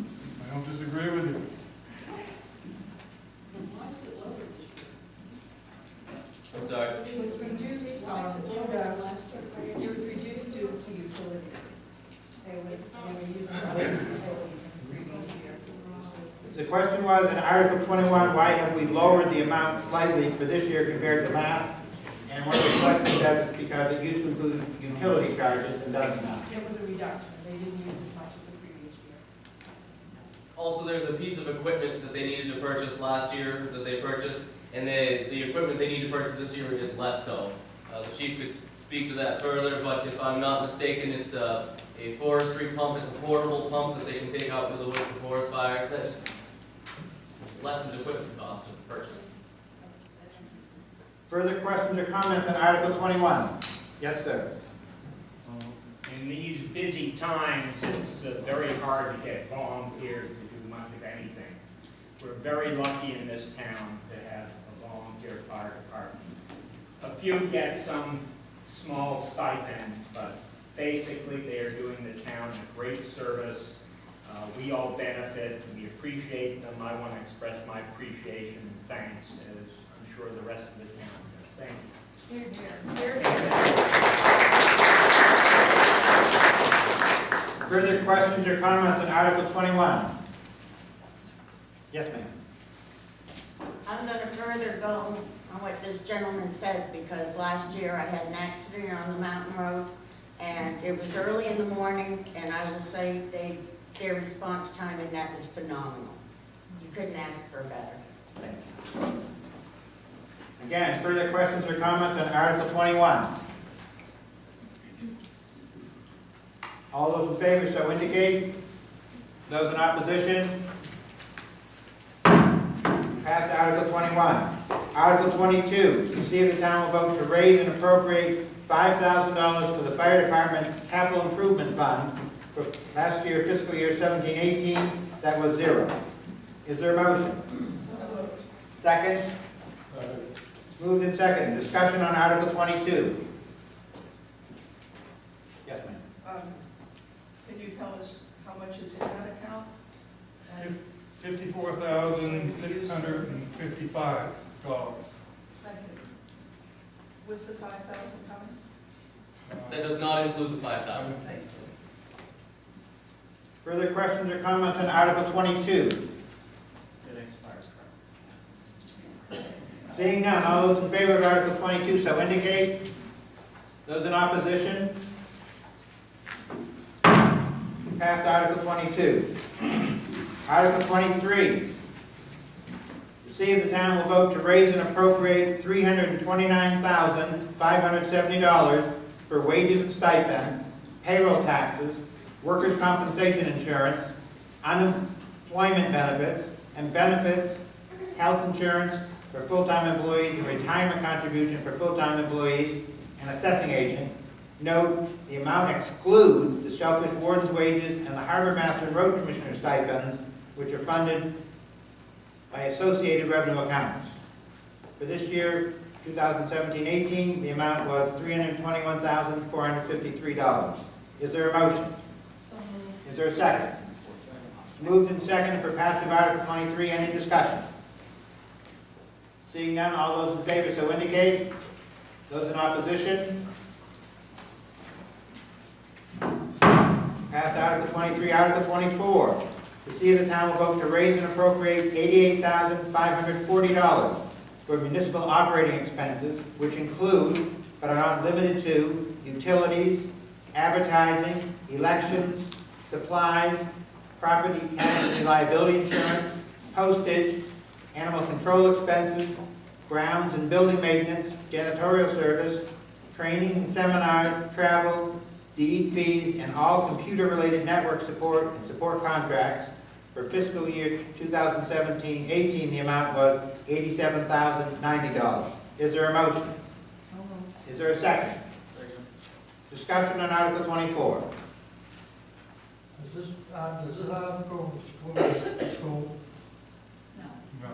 Speaker 2: don't disagree with you.
Speaker 11: Why was it lower this year?
Speaker 6: I'm sorry.
Speaker 3: It was reduced,
Speaker 11: Why is it lower than last year?
Speaker 3: it was reduced due to utilities. They were using other utilities in the previous year.
Speaker 4: The question was in Article 21, why have we lowered the amount slightly for this year compared to last? And one of the selectmen says it's because it used to include utility charges and doesn't now.
Speaker 3: It was a reduction, they didn't use as much as the previous year.
Speaker 6: Also, there's a piece of equipment that they needed to purchase last year that they purchased, and the equipment they need to purchase this year is less so. The chief could speak to that further, but if I'm not mistaken, it's a forestry pump. It's a portable pump that they can take out to the woods for forest fires. That just lessens equipment cost of purchase.
Speaker 4: Further questions or comments on Article 21? Yes, sir.
Speaker 7: In these busy times, it's very hard to get volunteers to do much of anything. We're very lucky in this town to have a volunteer fire department. A few get some small stipend, but basically they are doing the town a great service. We all benefit, we appreciate them. I want to express my appreciation and thanks, as I'm sure the rest of the town does. Thank you.
Speaker 3: Here, here, here, here.
Speaker 4: Further questions or comments on Article 21? Yes, ma'am.
Speaker 9: I'm gonna further go on what this gentleman said, because last year I had an accident on the mountain road, and it was early in the morning, and I will say their response time in that was phenomenal. You couldn't ask for better.
Speaker 4: Thank you. Again, further questions or comments on Article 21? All those in favor so indicate. Those in opposition? Passed. Article 21. Article 22, to see if the town will vote to raise and appropriate $5,000 for the fire department capital improvement fund for last year, fiscal year 17-18. That was zero. Is there a motion? Second? Moved and seconded. Discussion on Article 22. Yes, ma'am.
Speaker 8: Can you tell us how much is in that account? And
Speaker 2: $54,655.
Speaker 8: thank you. Was the 5,000 coming?
Speaker 6: That does not include the 5,000.
Speaker 8: Thank you.
Speaker 4: Further questions or comments on Article 22? Seeing none, all those in favor of Article 22 so indicate. Those in opposition? Passed. Article 22. Article 23. To see if the town will vote to raise and appropriate $329,570 for wages and stipends, payroll taxes, workers' compensation insurance, unemployment benefits, and benefits, health insurance for full-time employees, and retirement contribution for full-time employees, and assessing agent. Note, the amount excludes the shellfish warden's wages and the Harbormaster and road commissioner stipends, which are funded by associated revenue accounts. For this year, 2017-18, the amount was $321,453. Is there a motion? Is there a second? Moved and seconded for passage of Article 23. Any discussion? Seeing none, all those in favor so indicate. Those in opposition? Passed. Article 23. Article 24. To see if the town will vote to raise and appropriate $88,540 for municipal operating expenses, which include, but are not limited to, utilities, advertising, elections, supplies, property casualty liability insurance, postage, animal control expenses, grounds and building maintenance, janitorial service, training and seminars, travel, deed fees, and all computer-related network support and support contracts. For fiscal year 2017-18, the amount was $87,090. Is there a motion? Is there a second? Discussion on Article 24.
Speaker 10: Does this article exclude school?
Speaker 3: No,
Speaker 2: No.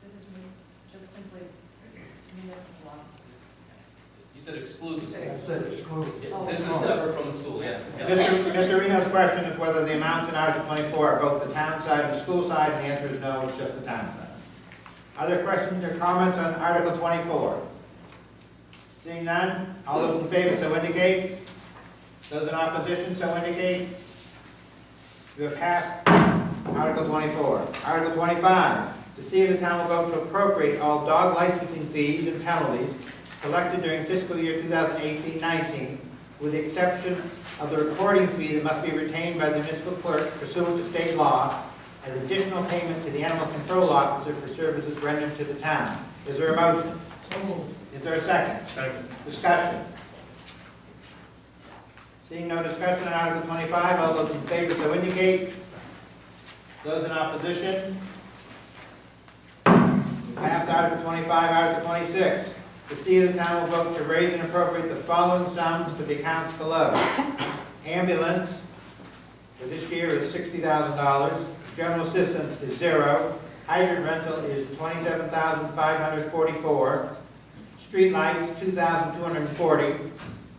Speaker 3: this is just simply municipal offices.
Speaker 6: You said exclude the
Speaker 10: I
Speaker 6: school.
Speaker 10: said exclude.
Speaker 6: This is separate from the school, yes. Yeah.
Speaker 4: Mr. Reno's question is whether the amounts in Article 24 are both the town side and the school side, and the answer is no, it's just the town side. Other questions or comments on Article 24? Seeing none, all those in favor so indicate. Those in opposition so indicate. You have passed Article 24. Article 25, to see if the town will vote to appropriate all dog licensing fees and penalties collected during fiscal year 2018-19, with the exception of the recording fee that must be retained by the municipal clerk pursuant to state law as additional payment to the animal control officer for services rendered to the town. Is there a motion? Is there a second?
Speaker 2: Second.
Speaker 4: Discussion. Seeing no discussion on Article 25, all those in favor so indicate. Those in opposition? Passed. Article 25. Article 26. To see if the town will vote to raise and appropriate the following sums for the accounts below. Ambulance, for this year, is $60,000. General assistance is zero. Hydrant rental is $27,544. Street lights, $2,240.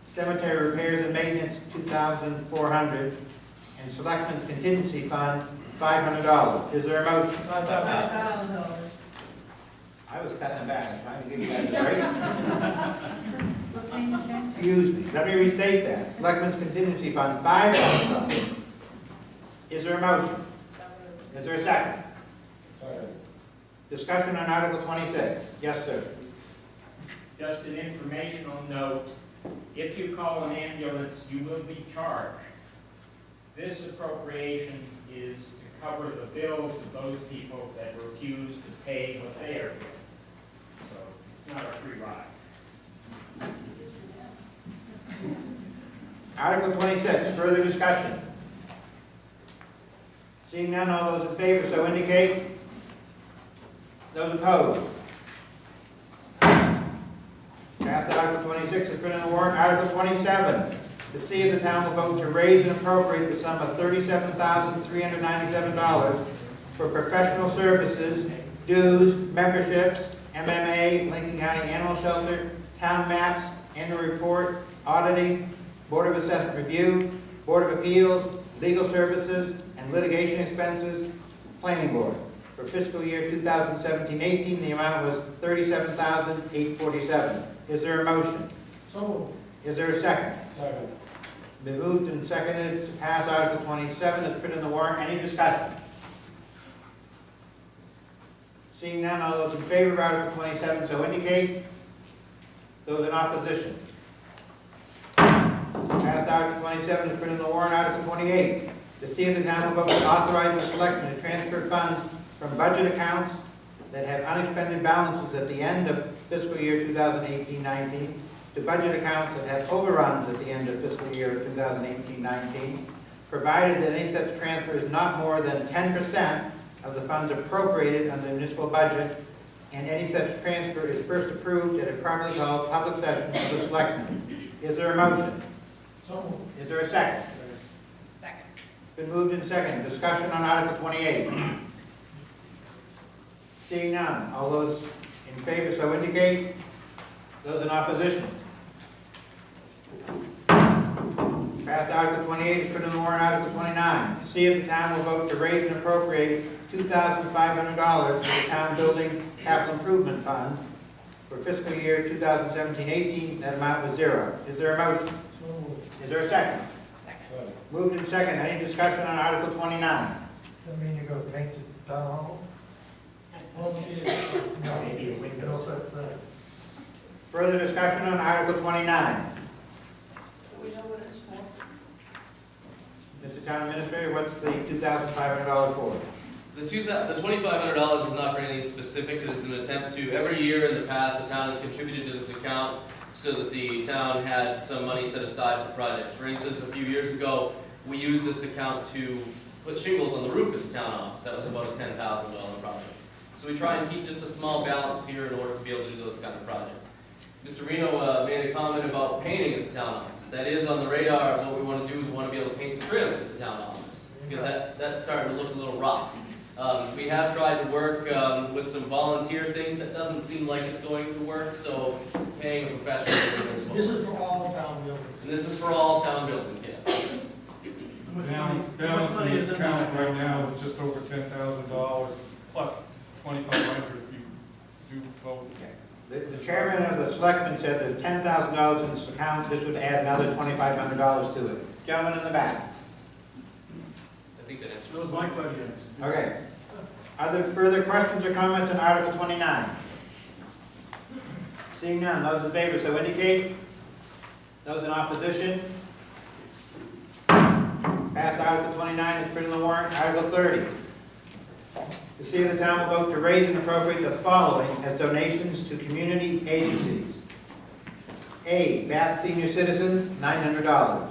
Speaker 4: Cemetery repairs and maintenance, $2,400. And selectmen's contingency fund, $500. Is there a motion?
Speaker 8: $5,000.
Speaker 4: I was cutting them back, I was trying to give you guys a break. Excuse me, let me restate that. Selectmen's contingency fund, $5,000. Is there a motion? Is there a second? Discussion on Article 26. Yes, sir.
Speaker 7: Just an informational note, if you call an ambulance, you will be charged. This appropriation is to cover the bills of those people that refuse to pay what they are getting. So it's not a free ride.
Speaker 4: Article 26, further discussion. Seeing none, all those in favor so indicate. Those opposed? Passed. Article 26 is printed in the warrant. Article 27, to see if the town will vote to raise and appropriate the sum of $37,397 for professional services, dues, memberships, MMA, Lincoln County Animal Shelter, town maps, annual report, auditing, Board of Assessment Review, Board of Appeals, legal services, and litigation expenses, planning board. For fiscal year 2017-18, the amount was $37,847. Is there a motion?
Speaker 12: So moved.
Speaker 4: Is there a second?
Speaker 12: Second.
Speaker 4: Been moved and seconded to pass Article 27 as printed in the warrant. Any discussion? Seeing none, all those in favor of Article 27 so indicate. Those in opposition. Passed. Article 27 is printed in the warrant. Article 28, to see if the town will vote to authorize the selectmen to transfer funds from budget accounts that have unexpended balances at the end of fiscal year 2018-19 to budget accounts that have overruns at the end of fiscal year 2018-19, provided that any such transfer is not more than 10% of the funds appropriated under the municipal budget, and any such transfer is first approved at a properly called public session of the selectmen. Is there a motion?
Speaker 12: So moved.
Speaker 4: Is there a second?
Speaker 11: Second.
Speaker 4: Been moved and seconded. Discussion on Article 28. Seeing none, all those in favor so indicate. Those in opposition. Passed. Article 28 is put in the warrant. Article 29, to see if the town will vote to raise and appropriate $2,500 for the town building capital improvement fund for fiscal year 2017-18. That amount was $0. Is there a motion?
Speaker 12: So moved.
Speaker 4: Is there a second?
Speaker 12: Second.
Speaker 4: Moved and second. Any discussion on Article 29?
Speaker 10: That mean you're gonna paint the town hall?
Speaker 12: Well,
Speaker 10: No,
Speaker 7: Maybe a window.
Speaker 10: no such thing.
Speaker 4: Further discussion on Article 29?
Speaker 8: Do we know what it's for?
Speaker 4: Mr. Town Administrator, what's the $2,500 for?
Speaker 6: The $2,500 is not for anything specific. It is an attempt to, every year in the past, the town has contributed to this account so that the town had some money set aside for projects. For instance, a few years ago, we used this account to put shingles on the roof at the town office. That was about a $10,000 project. So we try and keep just a small balance here in order to be able to do those kind of projects. Mr. Reno made a comment about painting at the town office. That is on the radar of what we want to do is we want to be able to paint the trim at the town office because that's starting to look a little rough. We have tried to work with some volunteer things. That doesn't seem like it's going to work, so paying a professional is
Speaker 12: This is for all town buildings.
Speaker 6: And this is for all town buildings, yes.
Speaker 2: Balance in this account right now is just over $10,000 plus $2,500 if you do both.
Speaker 4: The chairman of the selectmen said there's $10,000 in this account. This would add another $2,500 to it. Gentleman in the back.
Speaker 6: I think that answers.
Speaker 5: That was my question.
Speaker 4: Okay. Are there further questions or comments on Article 29? Seeing none, those in favor so indicate. Those in opposition. Passed. Article 29 is printed in the warrant. Article 30. To see if the town will vote to raise and appropriate the following as donations to community agencies. A, Bath Senior Citizens, $900.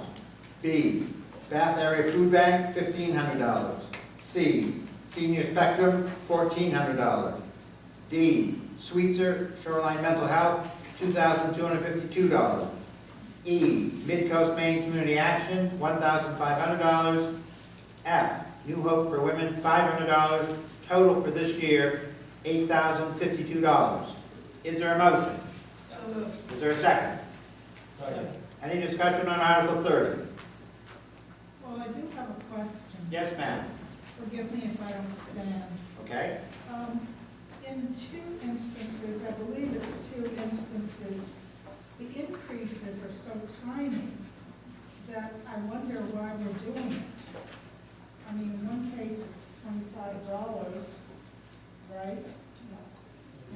Speaker 4: B, Bath Area Food Bank, $1,500. C, Senior Spectrum, $1,400. D, Sweetser Shoreline Mental Health, $2,252. E, Mid-Coast Maine Community Action, $1,500. F, New Hope for Women, $500. Total for this year, $8,052. Is there a motion?
Speaker 8: So moved.
Speaker 4: Is there a second?
Speaker 12: Second.
Speaker 4: Any discussion on Article 30?
Speaker 13: Well, I do have a question.
Speaker 4: Yes, ma'am.
Speaker 13: Forgive me if I don't stand.
Speaker 4: Okay.
Speaker 13: In two instances, I believe it's two instances, the increases are so tiny that I wonder why we're doing it. I mean, in one case, it's $25, right?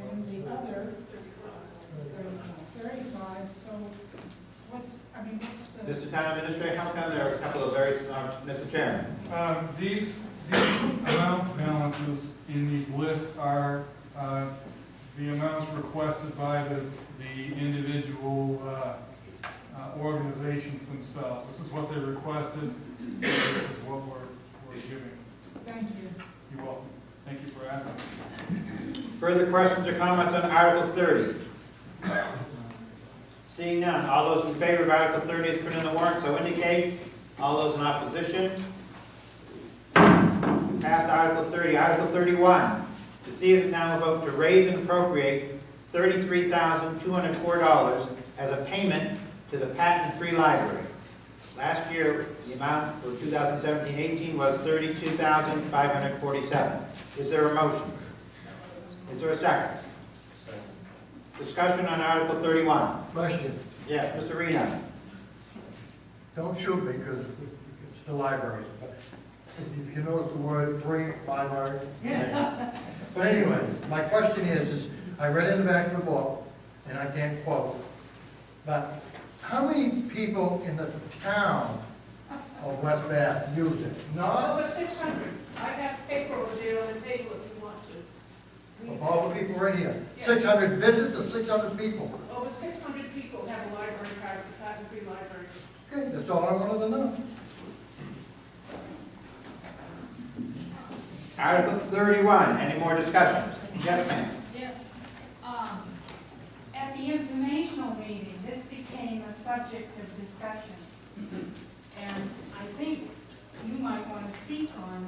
Speaker 13: And the other, 35, so what's the?
Speaker 4: Mr. Town Administrator, how come there are a couple of very, Mr. Chairman?
Speaker 2: These amount balances in these lists are the amounts requested by the individual organizations themselves. This is what they requested, this is what we're giving.
Speaker 13: Thank you.
Speaker 2: You're welcome. Thank you for asking.
Speaker 4: Further questions or comments on Article 30? Seeing none, all those in favor of Article 30 as put in the warrant, so indicate. All those in opposition? Passed Article 30. Article 31, to see if the town will vote to raise and appropriate $33,204 as a payment to the patent-free library. Last year, the amount for 2017-18 was $32,547. Is there a motion? Is there a second? Discussion on Article 31.
Speaker 10: Question,
Speaker 4: Yes, Mr. Reno.
Speaker 10: don't shoot me because it's the library. But if you notice the word free, library. But anyway, my question is I read in the back of the book, and I can't quote, but how many people in the town of West Bath use it? Not
Speaker 11: Over 600. I have paper over there on the table if you want to.
Speaker 10: of all the people right here.
Speaker 11: Yeah.
Speaker 10: 600 visits or 600 people?
Speaker 11: Over 600 people have a library card, the patent-free library.
Speaker 10: Okay, that's all I wanted to know.
Speaker 4: Article 31, any more discussion? Yes, ma'am.
Speaker 14: Yes. At the informational meeting, this became a subject of discussion. And I think you might want to speak on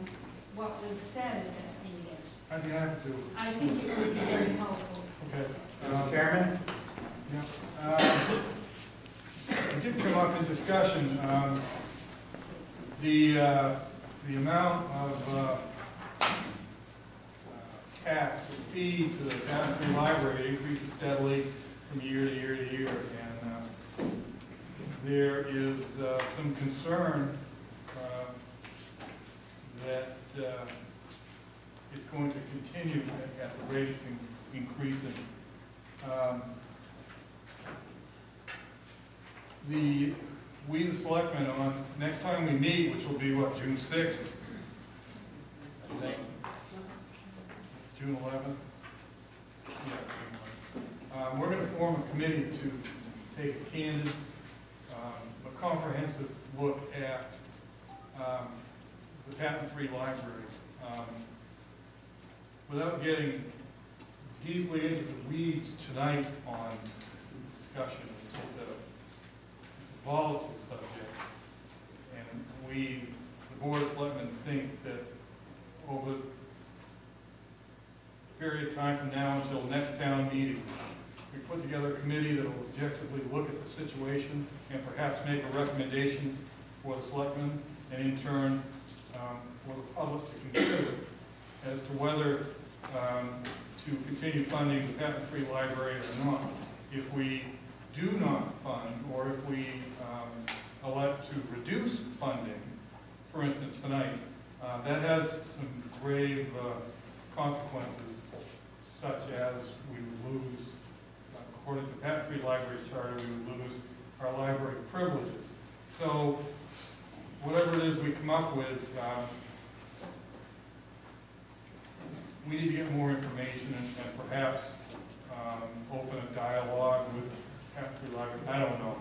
Speaker 14: what was said at that meeting.
Speaker 2: I'd be happy to.
Speaker 14: I think it would be very helpful.
Speaker 2: Okay.
Speaker 4: Mr. Chairman?
Speaker 2: It did come up in discussion. The amount of tax or fee to the patent-free library increases steadily from year to year to year. And there is some concern that it's going to continue at the rate it's increasing. We, the selectmen, on next time we meet, which will be what, June 6th? June 11th? Yeah, June 11th. We're going to form a committee to take a candid, a comprehensive look at the patent-free library. Without getting deeply into the weeds tonight on discussion, it's a volatile subject, and we, the Board of Selectmen, think that over the period of time from now until next town meeting, we put together a committee that will objectively look at the situation and perhaps make a recommendation for the Selectmen and in turn for the public to consider as to whether to continue funding the patent-free library or not. If we do not fund, or if we elect to reduce funding, for instance tonight, that has some grave consequences, such as we would lose, according to patent-free libraries charter, we would lose our library privileges. So whatever it is we come up with, we need to get more information and perhaps open a dialogue with patent-free library. I don't know.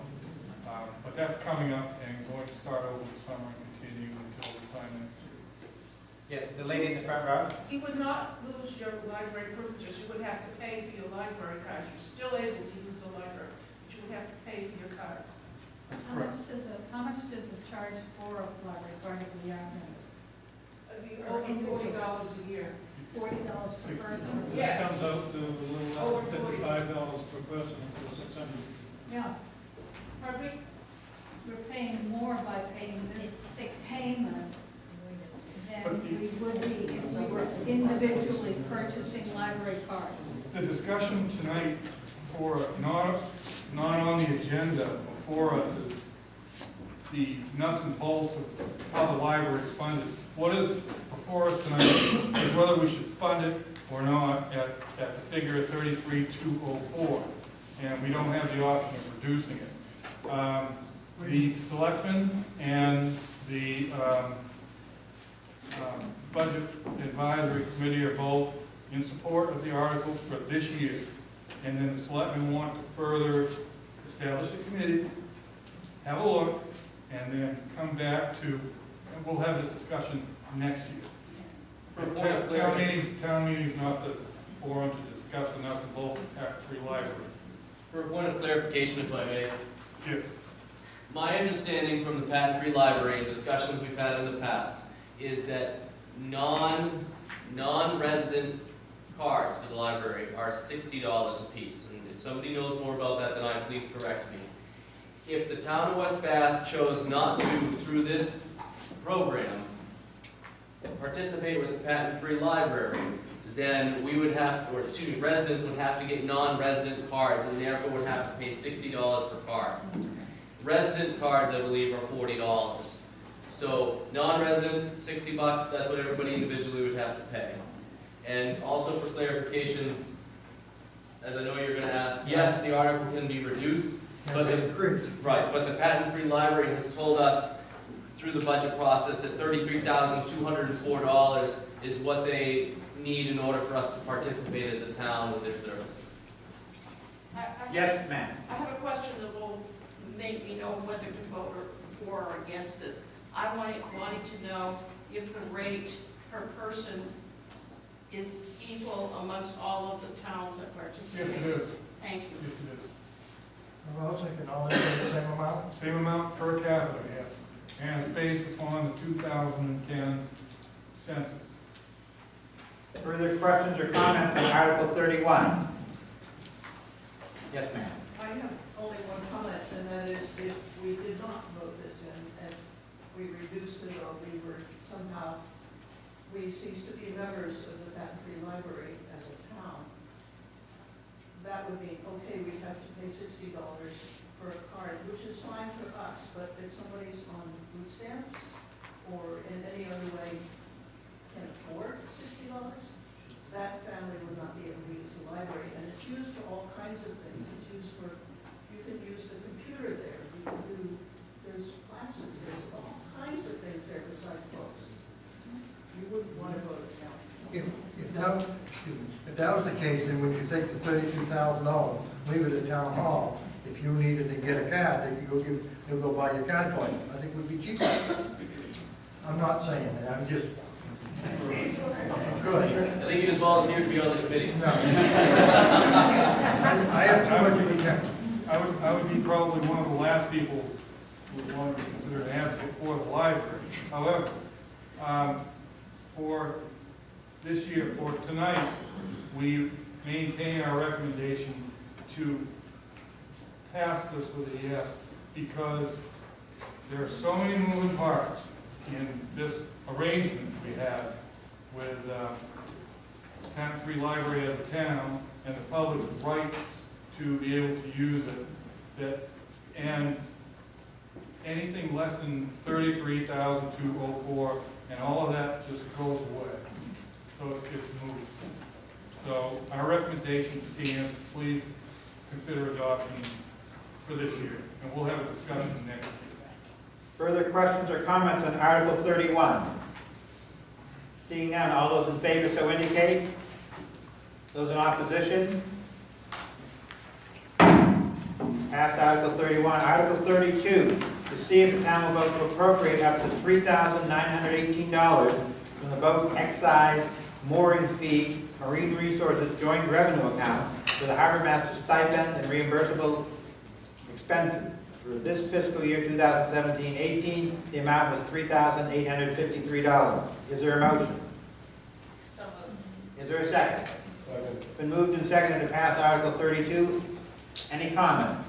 Speaker 2: But that's coming up and going to start over the summer and continue until the time next year.
Speaker 4: Yes, the lady in the front row.
Speaker 11: You would not lose your library privileges. You would have to pay for your library cards. You're still able to use the library, but you would have to pay for your cards.
Speaker 2: That's
Speaker 14: How
Speaker 2: correct.
Speaker 14: much does it charge for a library card for the yard members?
Speaker 11: It'd be over $40 a year.
Speaker 14: $40 per person?
Speaker 11: Yes.
Speaker 12: This comes out to a little less
Speaker 11: Over
Speaker 12: than
Speaker 11: 40.
Speaker 12: $55 per person for 600.
Speaker 14: Yeah.
Speaker 11: Pardon me?
Speaker 14: We're paying more by paying this 6 payment than
Speaker 2: But
Speaker 14: we would be if we were individually purchasing library cards.
Speaker 2: The discussion tonight for not on the agenda before us is the nuts and bolts of how the library is funded. What is before us tonight is whether we should fund it or not at the figure of $33,204, and we don't have the option of reducing it. The selectmen and the budget advisory committee are both in support of the articles for this year, and then the selectmen want to further establish a committee have a look, and then come back to, and we'll have this discussion next year.
Speaker 6: For a point of clarification,
Speaker 2: Town meeting's not the forum to discuss the nuts and bolts of tax-free library.
Speaker 6: for a point of clarification, if I may,
Speaker 2: Yes.
Speaker 6: my understanding from the patent-free library and discussions we've had in the past is that non-resident cards for the library are $60 a piece. And if somebody knows more about that than I, please correct me. If the town of West Bath chose not to, through this program, participate with the patent-free library, then we would have, or excuse me, residents would have to get non-resident cards and therefore would have to pay $60 per card. Resident cards, I believe, are $40. So non-residents, $60, that's what everybody individually would have to pay. And also for clarification, as I know you're gonna ask, yes, the article can be reduced, but the patent-free library has told us through the budget process that $33,204 is what they need in order for us to participate as a town with their services.
Speaker 4: Yes, ma'am.
Speaker 11: I have a question that will make me know whether to vote for or against this. I wanted to know if the rate per person is equal amongst all of the towns that participate.
Speaker 2: Yes, it is.
Speaker 11: Thank you.
Speaker 2: Yes, it is.
Speaker 10: I was thinking all they pay the same amount.
Speaker 2: Same amount per capita, yes. And it's based upon the 2010 census.
Speaker 4: Further questions or comments on Article 31? Yes, ma'am.
Speaker 8: I have only one comment, and that is if we did not vote this in, and we reduced it, or we were somehow, we ceased to be members of the patent-free library as a town, that would mean, okay, we'd have to pay $60 for a card, which is fine for us, but if somebody's on food stamps or in any other way can afford $60, that family would not be able to use the library. And it's used for all kinds of things. It's used for, you can use the computer there. You can do, there's classes, there's all kinds of things there besides books. You wouldn't want to go to town.
Speaker 10: If that was the case, then we could take the $32,000, leave it at town hall. If you needed to get a card, they could they'll go buy your card for you. I think it would be cheaper. I'm not saying that, I'm just. Good.
Speaker 6: I think you just volunteered to be on the committee.
Speaker 10: No. I have too much of a temper.
Speaker 2: I would be probably one of the last people who would want to be considered an advocate for the library. However, for this year, for tonight, we maintain our recommendation to pass this with a yes, because there are so many moving parts in this arrangement we have with patent-free library as a town and the public's right to be able to use it, and anything less than $33,204 and all of that just goes away. So it's moved. So our recommendation stands. Please consider adoption for this year, and we'll have a discussion next year.
Speaker 4: Further questions or comments on Article 31? Seeing none, all those in favor so indicate. Those in opposition? Passed Article 31. Article 32, to see if the town will vote to appropriate up to $3,918 from the boat excise mooring fee marine resources joint revenue account for the Harbormaster stipend and reimbursable expenses. For this fiscal year 2017-18, the amount was $3,853. Is there a motion?
Speaker 11: So moved.
Speaker 4: Is there a second? Second. It's been moved and seconded to pass Article 32. Any comments?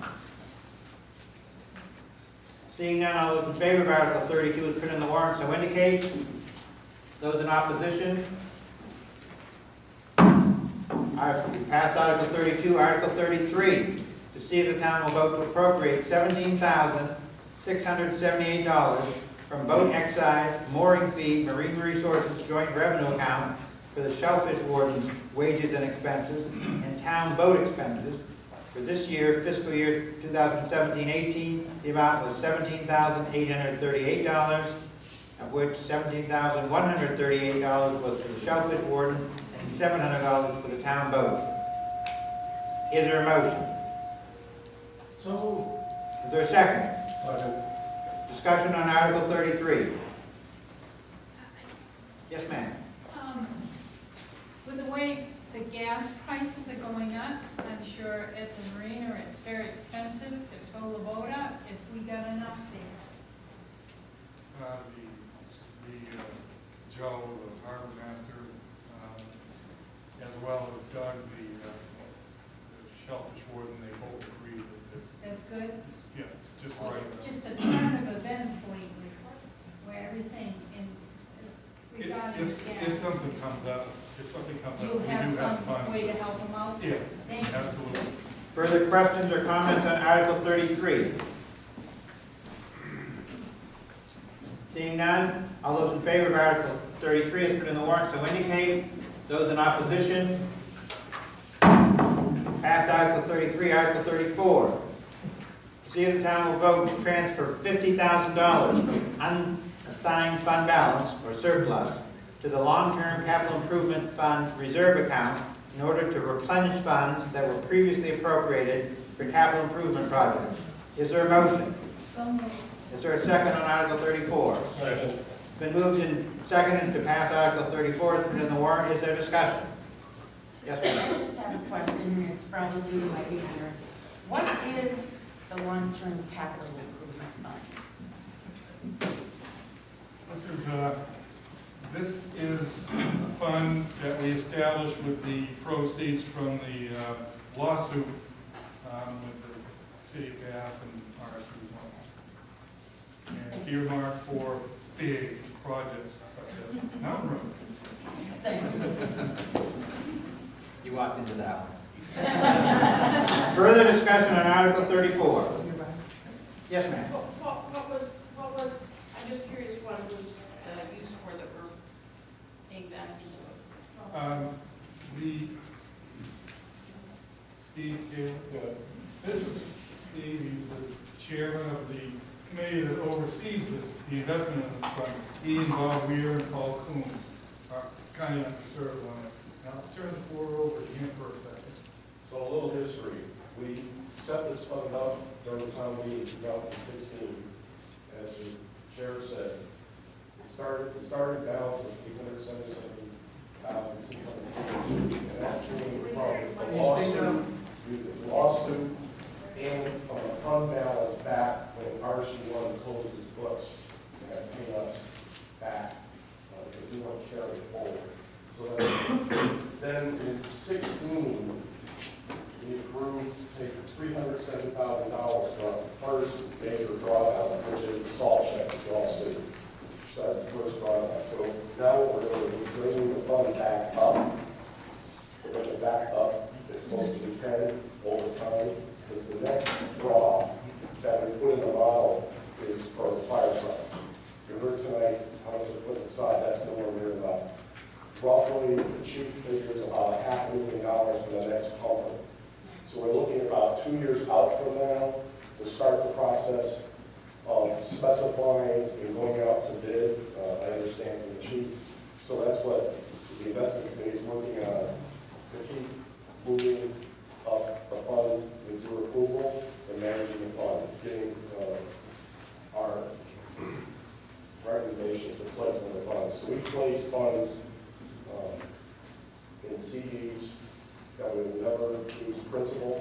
Speaker 4: Seeing none, all those in favor of Article 32 as printed in the warrant so indicate. Those in opposition? We passed Article 32. Article 33. To see if the town will vote to appropriate $17,678 from boat excise, mooring fee, marine resources joint revenue account for the shellfish warden's wages and expenses and town boat expenses. For this year, fiscal year 2017-18, the amount was $17,838, of which $17,138 was for the shellfish warden and $700 for the town boat. Is there a motion?
Speaker 12: So moved.
Speaker 4: Is there a second?
Speaker 2: But
Speaker 4: Discussion on Article 33. Yes, ma'am.
Speaker 14: With the way the gas prices are going up, I'm sure at the marina it's very expensive to tow the boat up if we got enough there.
Speaker 2: Joe, the Harbormaster, as well as Doug, the shellfish warden, they both agree that
Speaker 14: That's good.
Speaker 2: yeah, it's just right.
Speaker 14: It's just a turn of events lately where everything in regarding
Speaker 2: If
Speaker 14: gas.
Speaker 2: something comes up, we
Speaker 14: You'll
Speaker 2: do
Speaker 14: have
Speaker 2: have
Speaker 14: some
Speaker 2: funds.
Speaker 14: way to help them out?
Speaker 2: Yeah,
Speaker 14: Thank you.
Speaker 2: absolutely.
Speaker 4: Further questions or comments on Article 33? Seeing none, all those in favor of Article 33 as put in the warrant so indicate. Those in opposition? Passed Article 33. Article 34. See if the town will vote to transfer $50,000 from unassigned fund balance or surplus to the long-term capital improvement fund reserve account in order to replenish funds that were previously appropriated for capital improvement projects. Is there a motion?
Speaker 14: So moved.
Speaker 4: Is there a second on Article 34?
Speaker 12: Second.
Speaker 4: It's been moved and seconded to pass Article 34 as put in the warrant. Is there discussion? Yes, ma'am.
Speaker 9: I just have a question, it's probably due to my ignorance. What is the long-term capital improvement fund?
Speaker 2: This is a fund that we established with the proceeds from the lawsuit with the city of Bath and RSU. And it's earmarked for big projects such as Mountain Road.
Speaker 9: Thank you.
Speaker 4: You walked into that one. Further discussion on Article 34. Yes, ma'am.
Speaker 11: What was, I'm just curious what it was used for that we're paying back into.
Speaker 2: Steve, this is Steve, he's the chairman of the committee that oversees the investment in this fund. He and Bob Weir and Paul Coombs are kind of underserved on it. Now, I'll turn the floor over to him for a second.
Speaker 12: So a little history. We set this fund up during the town meeting in 2016. As the chair said, the starting balance of $877,600. And that came from the lawsuit and from the fund balance back when RC1 closed its books and had to pay us back because we want to carry it forward. So then in 16, we approved to take $370,000 for the first major drawdown, which is the salt shed lawsuit. So that's the first drawdown. So now what we're doing is bringing the fund back up. We're going to back up. It's supposed to be 10 over time, because the next draw that we put in the model is for the fire truck. You heard tonight how much we put aside. That's nowhere near enough. Roughly, the chief figures about $500,000 for the next pumper. So we're looking at about 2 years out from now to start the process of specifying and going out to bid. I understand from the chief. So that's what the investment committee is working on, to keep moving up the fund with your approval and managing the fund, getting our recommendations for placement of funds. So we place funds in CDs that we will never lose principal.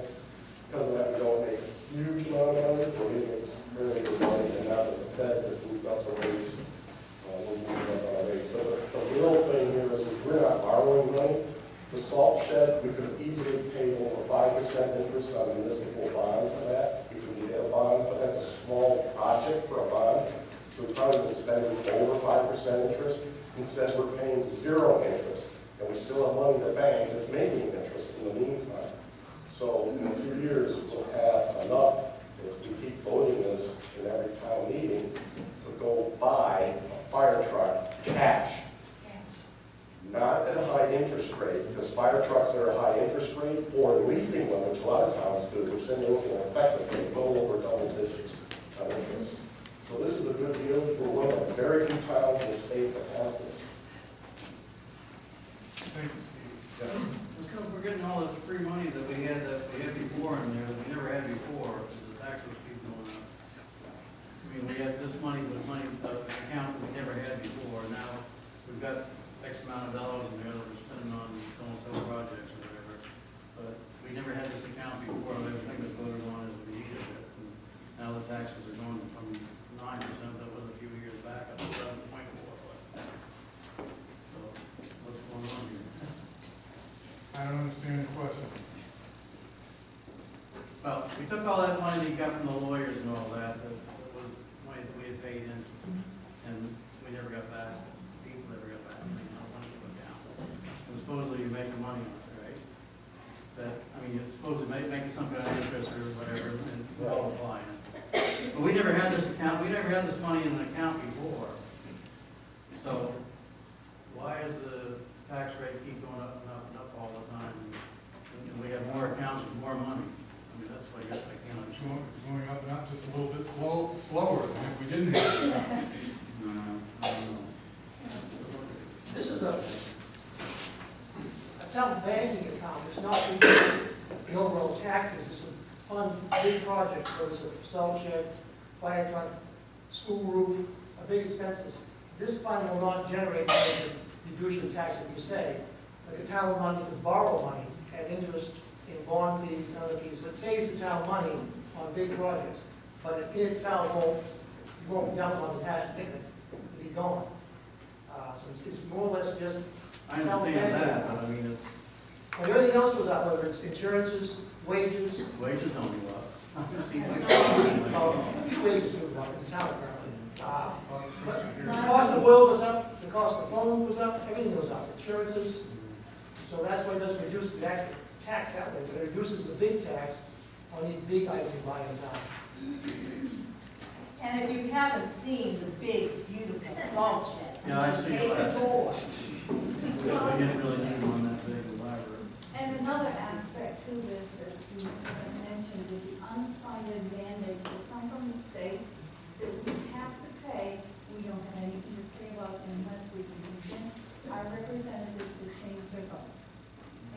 Speaker 12: Because of that, we don't make a huge amount of money, we're making very good money, and now that the Fed has moved up the rates, we're moving up our rates. So the real thing here is we're not borrowing money. The salt shed, we could easily pay over 5% interest on a municipal bond for that, if we get a bond, but that's a small project for a bond. So we probably would spend over 5% interest. Instead, we're paying 0 interest. And we still have money in the bank that's making interest in the meantime. So in a few years, we'll have enough, if we keep voting this in every town meeting, to go buy a fire truck cash. Not at a high interest rate, because fire trucks are a high interest rate, or leasing them, which a lot of towns do, which then they're looking effectively well over double digits on interest. So this is a good deal. We're one of the very few towns in the state that has this.
Speaker 2: Thank you, Steve.
Speaker 5: It's because we're getting all this free money that we had before in there that we never had before, because the tax was keep going up. we've got X amount of dollars in there that we're spending on so-and-so projects or whatever. But we never had this account before, everything was voted on as we needed it. And now the taxes are going from 9%, that was a few years back, up to 7.4. So what's going on here?
Speaker 2: I don't understand the question.
Speaker 5: Well, we took all that money that you got from the lawyers and all that, that was money that we had paid in, and we never got back. People never got back, no money went down. And supposedly you're making money on it, right? That, I mean, you're supposed to make some kind of interest or whatever, and we're all applying it. But we never had this account, we never had this money in an account before. So why does the tax rate keep going up and up and up all the time? And we have more accounts with more money. I mean, that's what I guess I can't
Speaker 2: It's
Speaker 5: understand.
Speaker 2: going up, not just a little bit slower than if we didn't have it.
Speaker 5: I don't know.
Speaker 15: This is a self-banking account, it's not the overall taxes, it's to fund big projects, whether it's a salt shed, fire truck, school roof, big expenses. This fund will not generate money to reduce the tax, if you say, but the town will not need to borrow money at interest in bond fees and other fees, so it saves the town money on big projects, but in itself won't dump on the tax payment, it'll be gone. So it's more or less just
Speaker 5: I understand that, but I mean, it's,
Speaker 15: and everything else goes up, whether it's insurances, wages,
Speaker 5: wages don't go up.
Speaker 15: a few wages go up in the town apparently. But the cost of oil goes up, the cost of phone goes up, everything goes up, insurances. So that's why it doesn't reduce the actual tax outlay, but it reduces the big tax on these big items you buy in town.
Speaker 9: And if you haven't seen the big, beautiful salt shed,
Speaker 5: Yeah, I see
Speaker 9: take a
Speaker 5: that.
Speaker 9: tour.
Speaker 5: We didn't really need them on that big elaborate.
Speaker 14: And another aspect to this that you mentioned is the unfunded mandates that come from the state that we have to pay. We don't have anything to say about them unless we can convince our representatives to change their vote.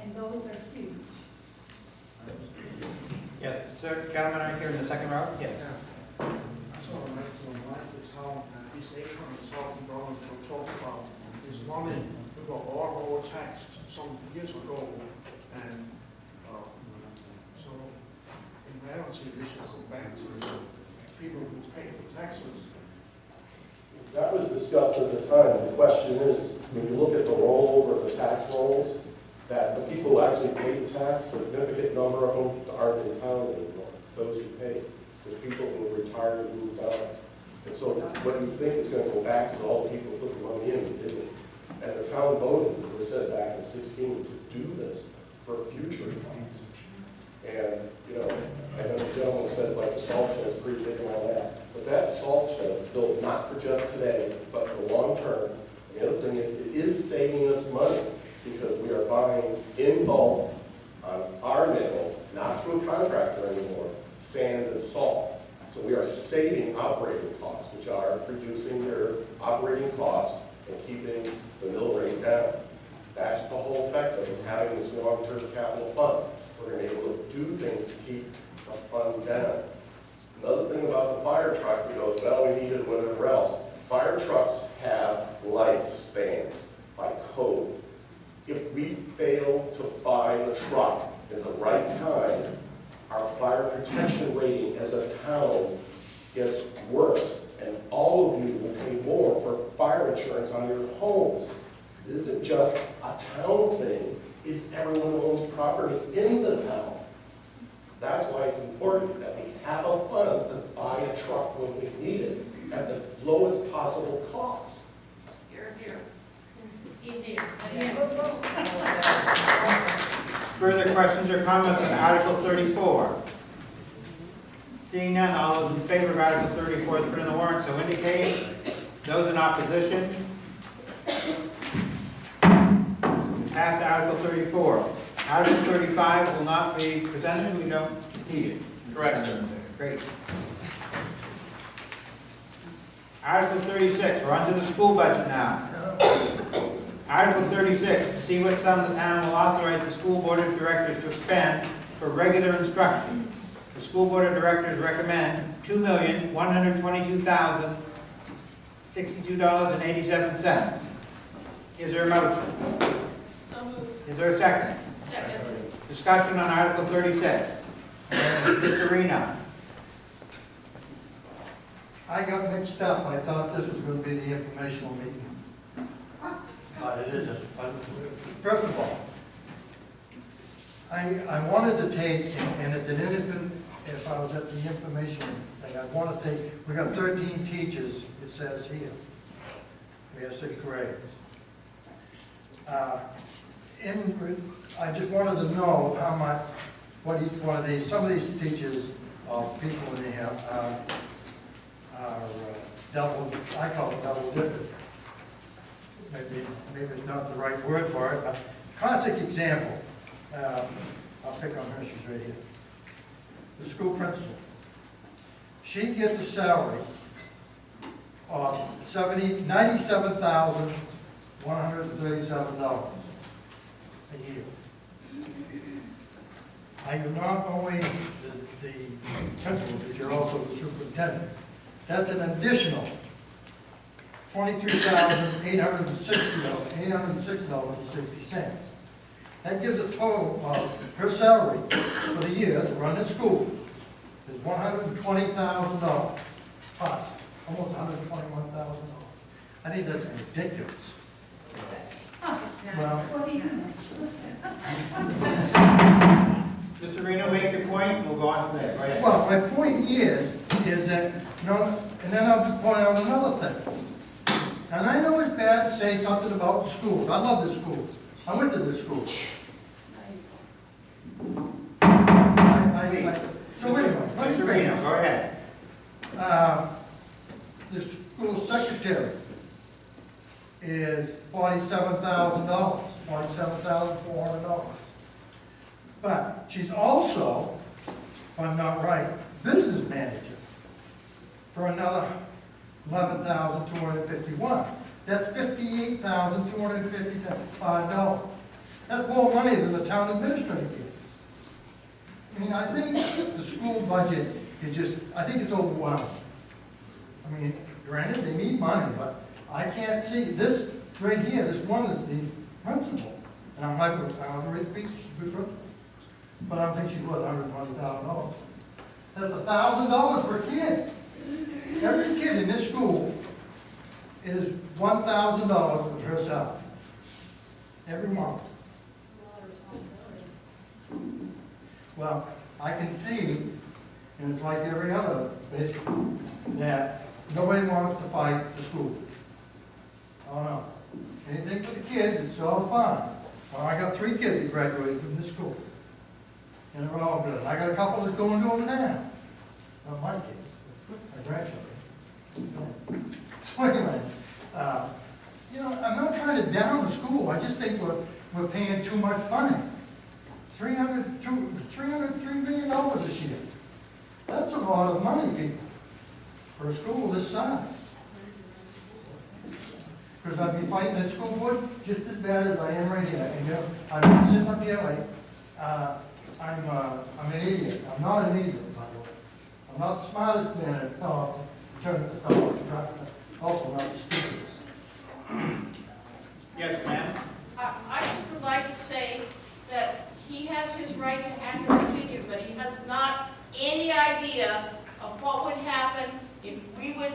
Speaker 14: And those are huge.
Speaker 4: Yes, sir, gentleman right here in the second row? Yes.
Speaker 16: I saw a message online this how East Akron and South Burlington were talking about this woman who got all taxed some years ago, and so in reality, this should go back to the people who pay the taxes.
Speaker 12: That was discussed at the time. The question is, when you look at the rollover of the tax rolls, that the people who actually paid the tax, a significant number of them aren't in town anymore, those who paid. The people who have retired and moved on. And so what you think is going to go back to all the people who put the money in and didn't. And the town voted, as we said back in 16, to do this for future funds. And, you know, I know the gentleman said like the salt shed is pretty big and all that. But that salt shed is built not for just today, but for the long term. And the other thing is, it is saving us money because we are buying in bulk on our nickel, not through a contractor anymore, sand and salt. So we are saving operating costs, which are reducing your operating costs and keeping the mill rate down. That's the whole effect of us having this long-term capital fund. We're going to be able to do things to keep the fund down. Another thing about the fire truck, you know, well, we needed whatever else. Fire trucks have lifespans by code. If we fail to buy the truck at the right time, our fire protection rating as a town gets worse, and all of you will pay more for fire insurance on your homes. This isn't just a town thing, it's everyone who owns property in the town. That's why it's important that we have a fund to buy a truck when we need it at the lowest possible cost.
Speaker 11: Here, here.
Speaker 4: Further questions or comments on Article 34? Seeing none, all those in favor of Article 34 as put in the warrant, so indicate. Those in opposition? Passed to Article 34. Article 35 will not be presented, we don't need it.
Speaker 6: Correct, sir.
Speaker 4: Great. Article 36, we're on to the school budget now. Article 36, to see what sum the town will authorize the school board of directors to spend for regular instruction. The school board of directors recommend $2,122,062.87. Is there a motion?
Speaker 11: So moved.
Speaker 4: Is there a second?
Speaker 11: Second.
Speaker 4: Discussion on Article 36. Mr. Reno.
Speaker 10: I got mixed up. I thought this was going to be the informational meeting. But it isn't. First of all, I wanted to take, and if it didn't even, if I was at the information thing, I want to take, we got 13 teachers, it says here. We have 6 grades. I just wanted to know how much, what each one of these, some of these teachers, or people in here, are double, I call it double dipping. Maybe it's not the right word for it, but classic example, I'll pick on her, she's right here. The school principal. She gets a salary of $97,137 a year. I am not only the principal, but you're also the superintendent. That's an additional $23,806.60. That gives a total of her salary for the year to run the school is $120,000 plus, almost $121,000. I think that's ridiculous. Well,
Speaker 4: Mr. Reno, make your point, we'll go on from there. Go ahead.
Speaker 10: well, my point is that, and then I'll just point out another thing. And I know it's bad to say something about the schools. I love the schools. I went to the schools. So anyway, let me
Speaker 4: Mr.
Speaker 10: finish.
Speaker 4: Reno, go ahead.
Speaker 10: The school secretary is $47,000, $47,400. But she's also, if I'm not right, business manager for another $11,251. That's $58,255. That's more money than the town administrator gets. I mean, I think the school budget is just, I think it's overwhelming. I mean, granted, they need money, but I can't see this right here, this one is the principal. And I'm a good principal. But I don't think she's worth $120,000. That's $1,000 per kid. Every kid in this school is $1,000 of her salary. Every month. Well, I can see, and it's like every other, basically, that nobody wants to fight the school. Oh no. Anything for the kids, it's all fine. Well, I got 3 kids that graduated from this school. And they're all good. I got a couple that's going to them now. Not my kids, my grandchildren. So anyways, I'm not trying to down the school. I just think we're paying too much money. $303 million this year. That's a lot of money, people, for a school this size. Because I'd be fighting the school board just as bad as I am right here. And I'm sitting up here like, I'm an idiot. I'm not an idiot, by the way. I'm not the smartest man that fell off the traffic. Also not the stupidest.
Speaker 4: Yes, ma'am.
Speaker 11: I just would like to say that he has his right to have his opinion, but he has not any idea of what would happen if we would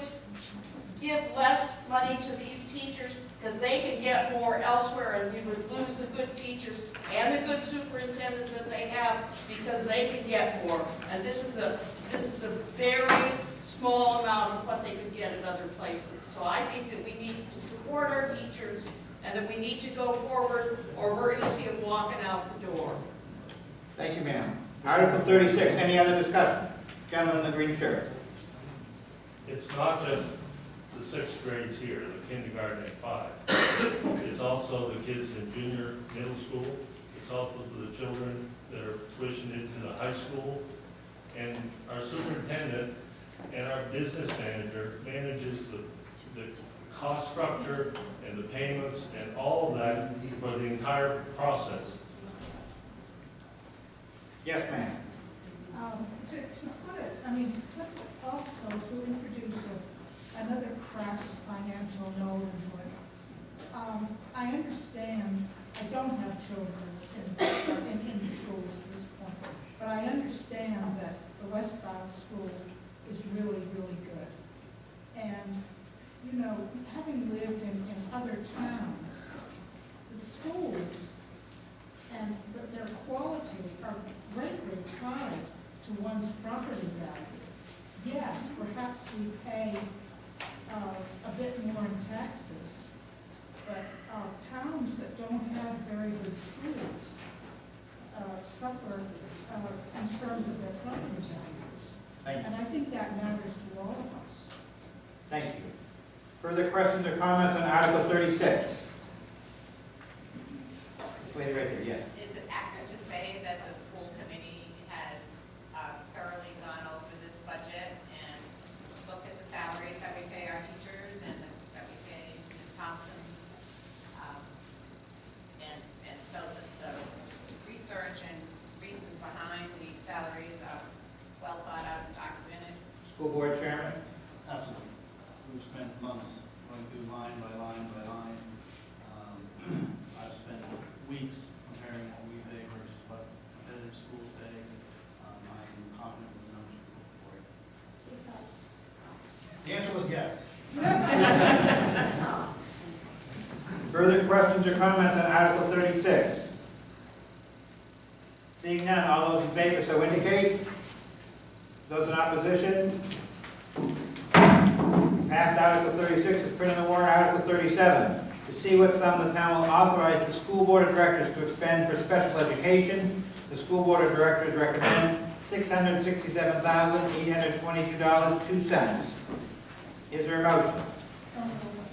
Speaker 11: give less money to these teachers, because they can get more elsewhere, and we would lose the good teachers and the good superintendent that they have, because they can get more. And this is a very small amount of what they could get at other places. So I think that we need to support our teachers, and that we need to go forward, or we're going to see them walking out the door.
Speaker 4: Thank you, ma'am. Article 36, any other discussion? Gentleman in the green shirt.
Speaker 17: It's not just the 6th grades here, the kindergarten at 5. It's also the kids in junior middle school. It's also the children that are tuitioned into the high school. And our superintendent and our business manager manages the cost structure and the payments and all of that for the entire process.
Speaker 4: Yes, ma'am.
Speaker 13: To put it, also to introduce another crass financial note into it. I I understand, I don't have children in schools at this point, but I understand that the West Bath School is really, really good. And, you know, having lived in other towns, the schools and their quality are greatly tied to one's property value. Yes, perhaps we pay a bit more in taxes, but towns that don't have very good schools suffer in terms of their property values. And I think that matters to all of us.
Speaker 4: Thank you. Further questions or comments on Article 36? Wait right here, yes.
Speaker 18: Is it accurate to say that the school committee has thoroughly gone over this budget and looked at the salaries that we pay our teachers and that we pay Ms. Thompson? And so that the research and reasons behind the salaries are well thought out and documented?
Speaker 4: School board chairman?
Speaker 5: Absolutely. We've spent months going through line by line by line. I've spent weeks comparing what we pay versus what competitive schools pay. I'm confident with the numbers we put forward. The answer was yes.
Speaker 4: Further questions or comments on Article 36? Seeing none, all those in favor so indicate. Those in opposition? Passed. Article 36 is printed in the warrant. Article 37, to see what sum the town will authorize the school board of directors to expend for special education. The school board of directors recommend $667,822.02. Is there a motion?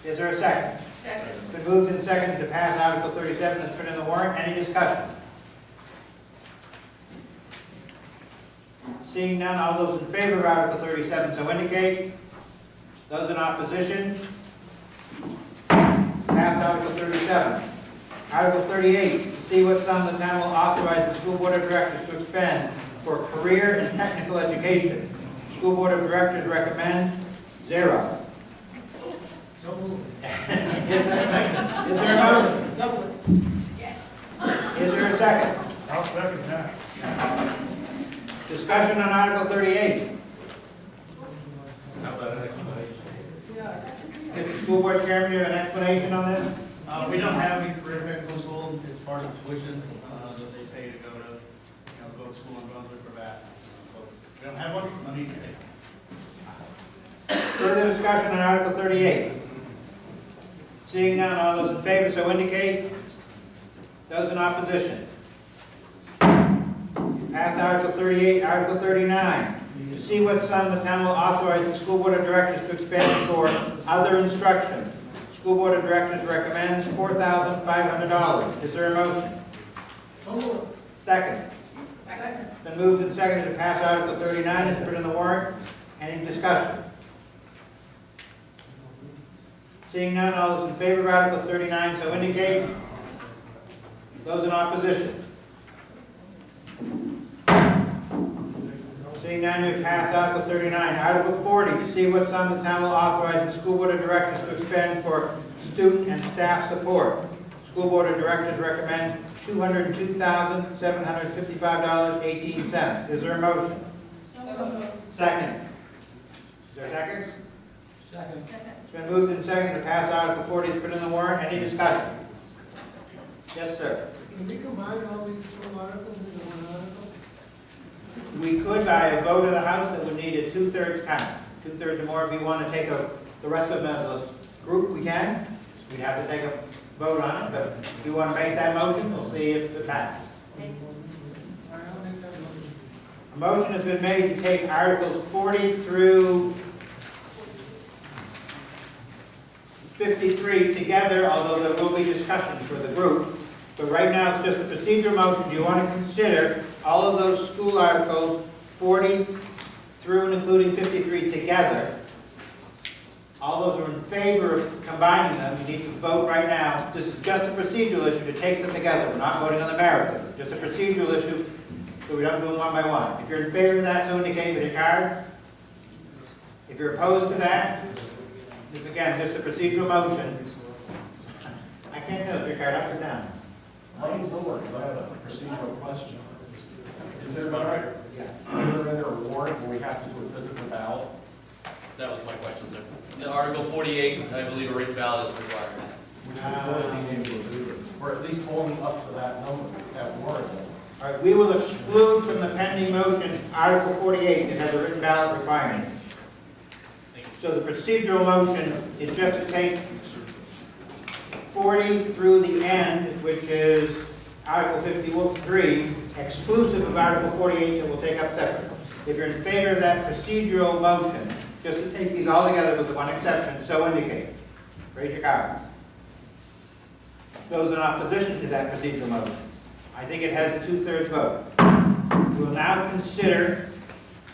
Speaker 4: Is there a second?
Speaker 11: Second.
Speaker 4: It's been moved and seconded to pass Article 37 as printed in the warrant. Any discussion? Seeing none, all those in favor of Article 37 so indicate. Those in opposition? Passed. Article 37. Article 38, to see what sum the town will authorize the school board of directors to expend for career and technical education. School board of directors recommend $0.
Speaker 15: So moved.
Speaker 4: Is there a motion?
Speaker 15: Double it.
Speaker 4: Is there a second?
Speaker 2: I'll second that.
Speaker 4: Discussion on Article 38.
Speaker 17: How about an explanation?
Speaker 4: Is the school board chairman, you have an explanation on this?
Speaker 5: We don't have any career technical school as far as the tuition that they pay to go to, go to school in Brunswick for that. We don't have one, money to pay.
Speaker 4: Further discussion on Article 38. Seeing none, all those in favor so indicate. Those in opposition. Passed. Article 38. Article 39. To see what sum the town will authorize the school board of directors to expend for other instruction. School board of directors recommends $4,500. Is there a motion?
Speaker 15: So moved.
Speaker 4: Second.
Speaker 11: Second.
Speaker 4: Been moved and seconded to pass Article 39 as put in the warrant. Any discussion? Seeing none, all those in favor of Article 39 so indicate. Those in opposition. Seeing none, you have passed Article 39. Article 40, to see what sum the town will authorize the school board of directors to expend for student and staff support. School board of directors recommend $202,755.18. Is there a motion? Second. Is there seconds?
Speaker 15: Second.
Speaker 4: It's been moved and seconded to pass Article 40 as put in the warrant. Any discussion? Yes, sir.
Speaker 15: Can we combine all these two articles into one article?
Speaker 4: We could, by a vote of the House, that would need a two-thirds count. Two-thirds or more. If we want to take the rest of them as a group, we can. We'd have to take a vote on it, but if you want to make that motion, we'll see if it passes.
Speaker 15: All right, I'll make that motion.
Speaker 4: A motion has been made to take Articles 40 through 53 together, although there will be discussions for the group. But right now, it's just a procedural motion. Do you want to consider all of those school articles, 40 through and including 53 together? All those who are in favor of combining them, you need to vote right now. This is just a procedural issue to take them together. We're not voting on the merits of it. Just a procedural issue, so we don't do them one by one. If you're in favor of that, so indicate with your cards. If you're opposed to that, this again, just a procedural motion. I can't do it. your card up or down?
Speaker 12: Mine's lower, because I have a procedural question. Is there not,
Speaker 4: Yeah.
Speaker 12: is there a warrant where we have to do a physical ballot?
Speaker 6: That was my question, sir. In Article 48, I believe a written ballot is required.
Speaker 12: Which we would be able to do this, or at least only up to that number, that warrant.
Speaker 4: All right, we will exclude from the pending motion Article 48 that has a written ballot requirement. So the procedural motion is just to take 40 through the end, which is Article 53, exclusive of Article 48 that we'll take up separately. If you're in favor of that procedural motion, just to take these all together with the one exception, so indicate. Raise your cards. Those in opposition to that procedural motion. I think it has a 2/3 vote. We will now consider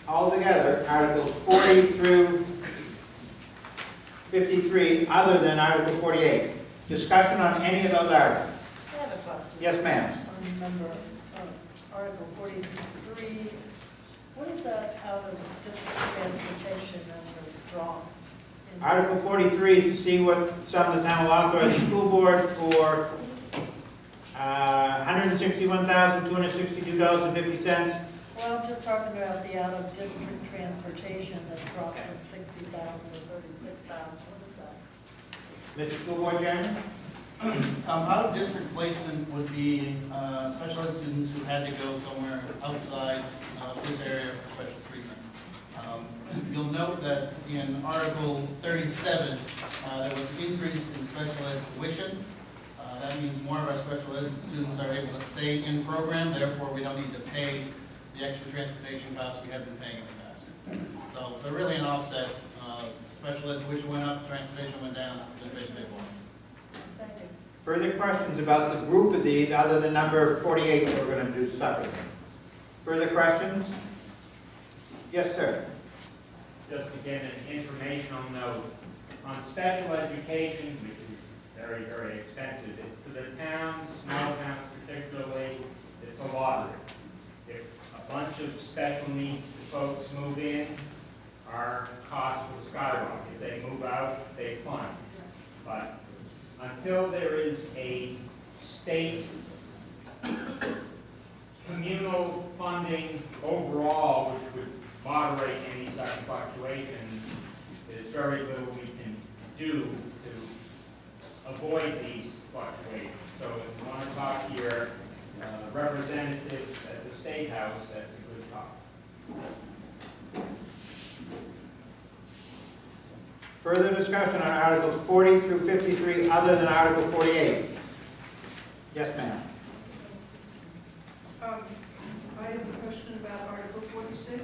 Speaker 4: altogether Articles 40 through 53, other than Article 48. Discussion on any of those articles?
Speaker 8: I have a question.
Speaker 4: Yes, ma'am.
Speaker 8: On number, Article 43, what is that out of district transportation and withdrawn?
Speaker 4: Article 43 is to see what some of the town will authorize the school board for $161,262.50.
Speaker 8: Well, I'm just talking about the out of district transportation that dropped from 60,000 to 36,000. What is that?
Speaker 4: Mr. School Board Chairman?
Speaker 5: Out of district placement would be special ed students who had to go somewhere outside this area for special treatment. You'll note that in Article 37, there was an increase in special ed tuition. That means more of our special ed students are able to stay in program, therefore we don't need to pay the extra transportation costs we have been paying in the past. So they're really an offset. Special ed tuition went up, transportation went down, so it's basically one.
Speaker 8: Thank you.
Speaker 4: Further questions about the group of these other than number 48 that we're going to do separately? Further questions? Yes, sir.
Speaker 7: Just again, an informational note on special education, which is very, very expensive. For the towns, small towns particularly, it's a lottery. If a bunch of special needs folks move in, our costs will skyrocket. If they move out, they plunge. But until there is a state communal funding overall, which would moderate any such fluctuations, there's very little we can do to avoid these fluctuations. So if you want to talk to your representatives at the State House, that's a good talk.
Speaker 4: Further discussion on Articles 40 through 53 other than Article 48? Yes, ma'am.
Speaker 8: I have a question about Article 46.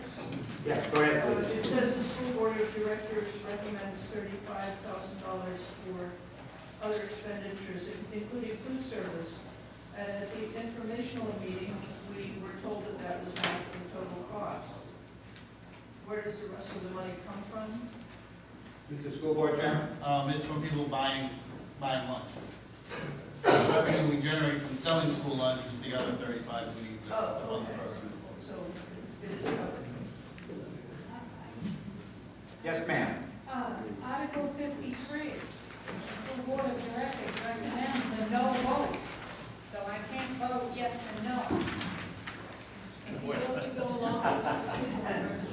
Speaker 4: Yes, go ahead, please.
Speaker 8: It says the school board of directors recommends $35,000 for other expenditures, including food service. And at the informational meeting, we were told that that was not the total cost. Where does the rest of the money come from?
Speaker 4: Mr. School Board Chairman?
Speaker 5: It's from people buying lunch. The revenue we generate from selling school lunch is the other 35 we need to fund the program.
Speaker 8: So it is covered.
Speaker 4: Yes, ma'am.
Speaker 14: Article 53, the school board of directors recommends a no vote, so I can't vote yes and no. If you vote to go along with what the school board recommends.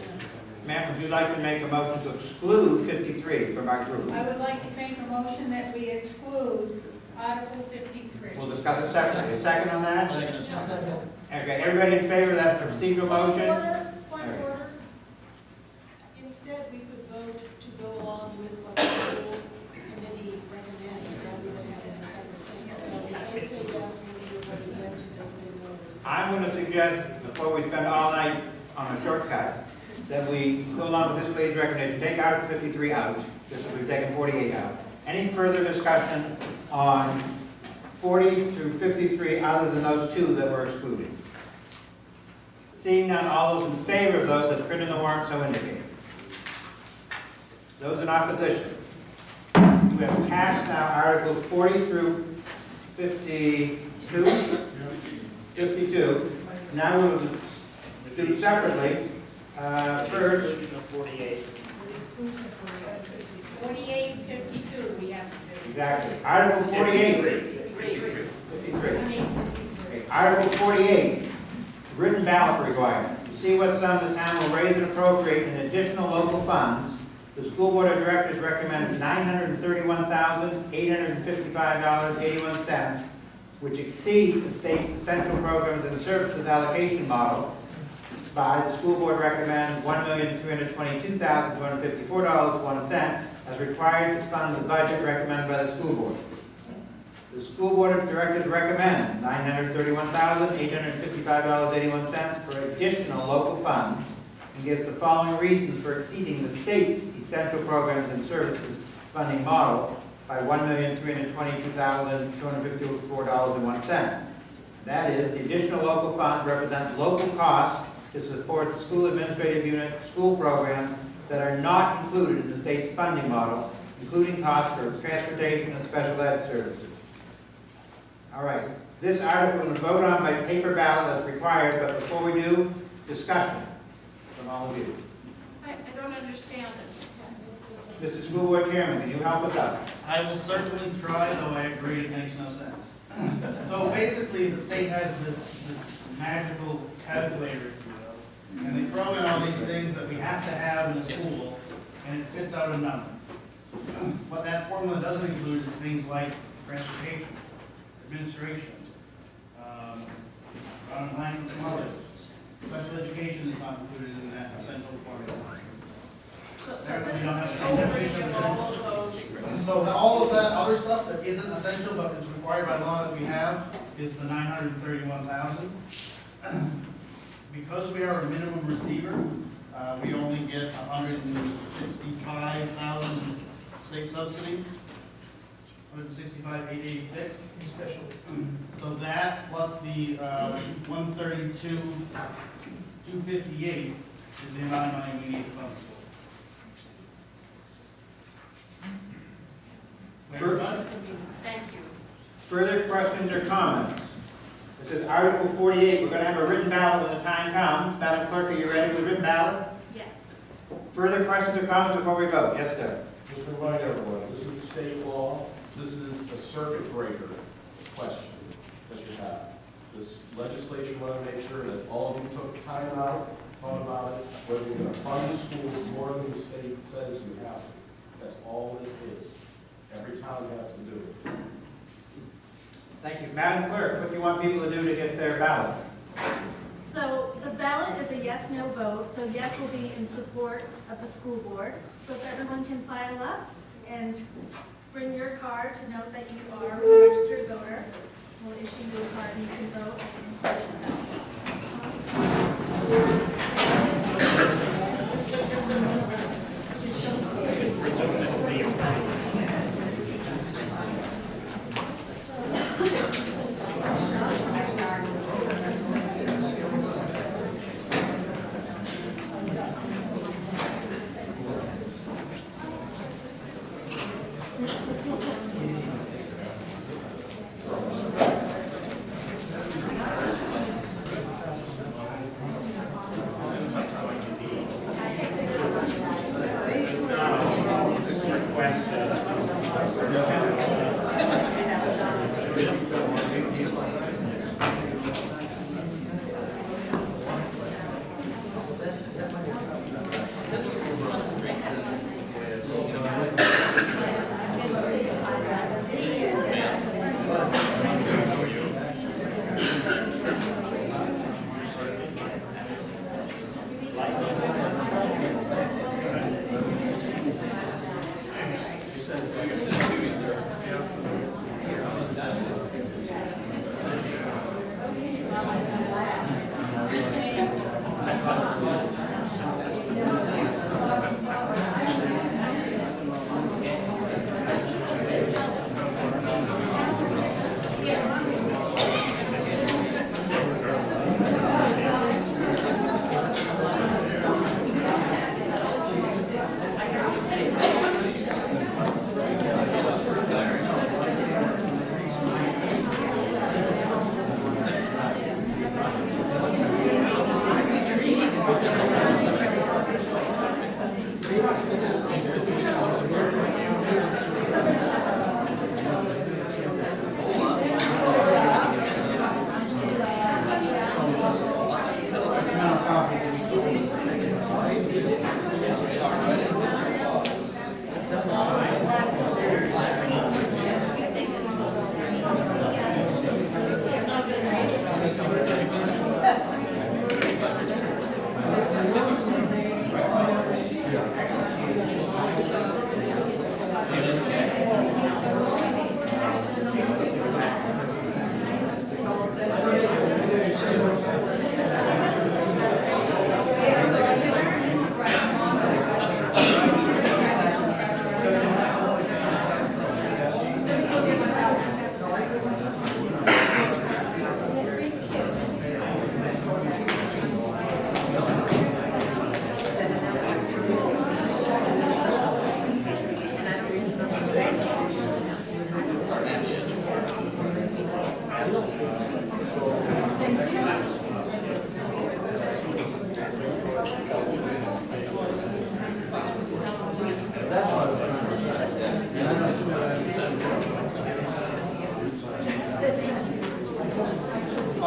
Speaker 4: Ma'am, would you like to make a motion to exclude 53 from our group?
Speaker 14: I would like to make a motion that we exclude Article 53.
Speaker 4: We'll discuss it separately. A second on that?
Speaker 5: Second.
Speaker 4: Okay, everybody in favor of that procedural motion?
Speaker 13: Point of order. Instead, we could vote to go along with what the school committee recommends, rather than having a separate thing. So if they say yes, we need to vote yes, if they say no, there's.
Speaker 4: I'm going to suggest, before we spend all night on a shortcut, that we go along with this lady's recommendation, take Article 53 out, just as we've taken 48 out. Any further discussion on 40 through 53 other than those two that were excluded? Seeing none, all those in favor of those as printed in the warrant, so indicate. Those in opposition? We have passed now Articles 40 through 52. 52. Now we'll do separately. First,
Speaker 14: 48 and 52 we have to do.
Speaker 4: exactly. Article 48. Article 48, written ballot requirement. To see what sum the town will raise and appropriate in additional local funds, the school board of directors recommends $931,855.81, which exceeds the state's essential programs and services allocation model. By the school board recommends $1,322,254.01 as required to fund the budget recommended by the school board. The school board of directors recommends $931,855.81 for additional local funds and gives the following reasons for exceeding the state's essential programs and services funding model by $1,322,254.01. That is, the additional local funds represent local costs to support the school administrative unit school programs that are not included in the state's funding model, including costs for transportation and special ed services. All right, this article is voted on by paper ballot as required, but before we do, discussion from all of you.
Speaker 11: I don't understand it.
Speaker 4: Mr. School Board Chairman, can you help us out?
Speaker 5: I will certainly try, though I agree it makes no sense. So basically, the state has this magical calculator, if you will, and they throw in all these things that we have to have in a school, and it spits out a number. What that formula doesn't include is things like transportation, administration, planning and some others. Special education is not included in that essential formula.
Speaker 11: So this is the overview of all of those.
Speaker 5: So all of that other stuff that isn't essential but is required by law that we have is the 931,000. Because we are a minimum receiver, we only get 165,000 state subsidy. 165,886.
Speaker 15: Special.
Speaker 5: So that plus the 132,258 is the amount of money we need to fund the school.
Speaker 11: Thank you.
Speaker 4: Further questions or comments? This is Article 48. We're going to have a written ballot when the time comes. Madam Clerk, are you ready with the written ballot?
Speaker 1: Yes.
Speaker 4: Further questions or comments before we vote? Yes, sir.
Speaker 12: Just remind everyone, this is state law. This is a circuit breaker question that you have. This legislation want to make sure that all of you took time out, thought about it, whether you're going to fund the schools more than the state says you have to. That's all this is. Every town has to do it.
Speaker 4: Thank you. Madam Clerk, what do you want people to do to get their ballots?
Speaker 1: So the ballot is a yes/no vote, so yes will be in support of the school board. So if everyone can file up and bring your card to note that you are a registered voter, we'll issue you a card and you can vote inside the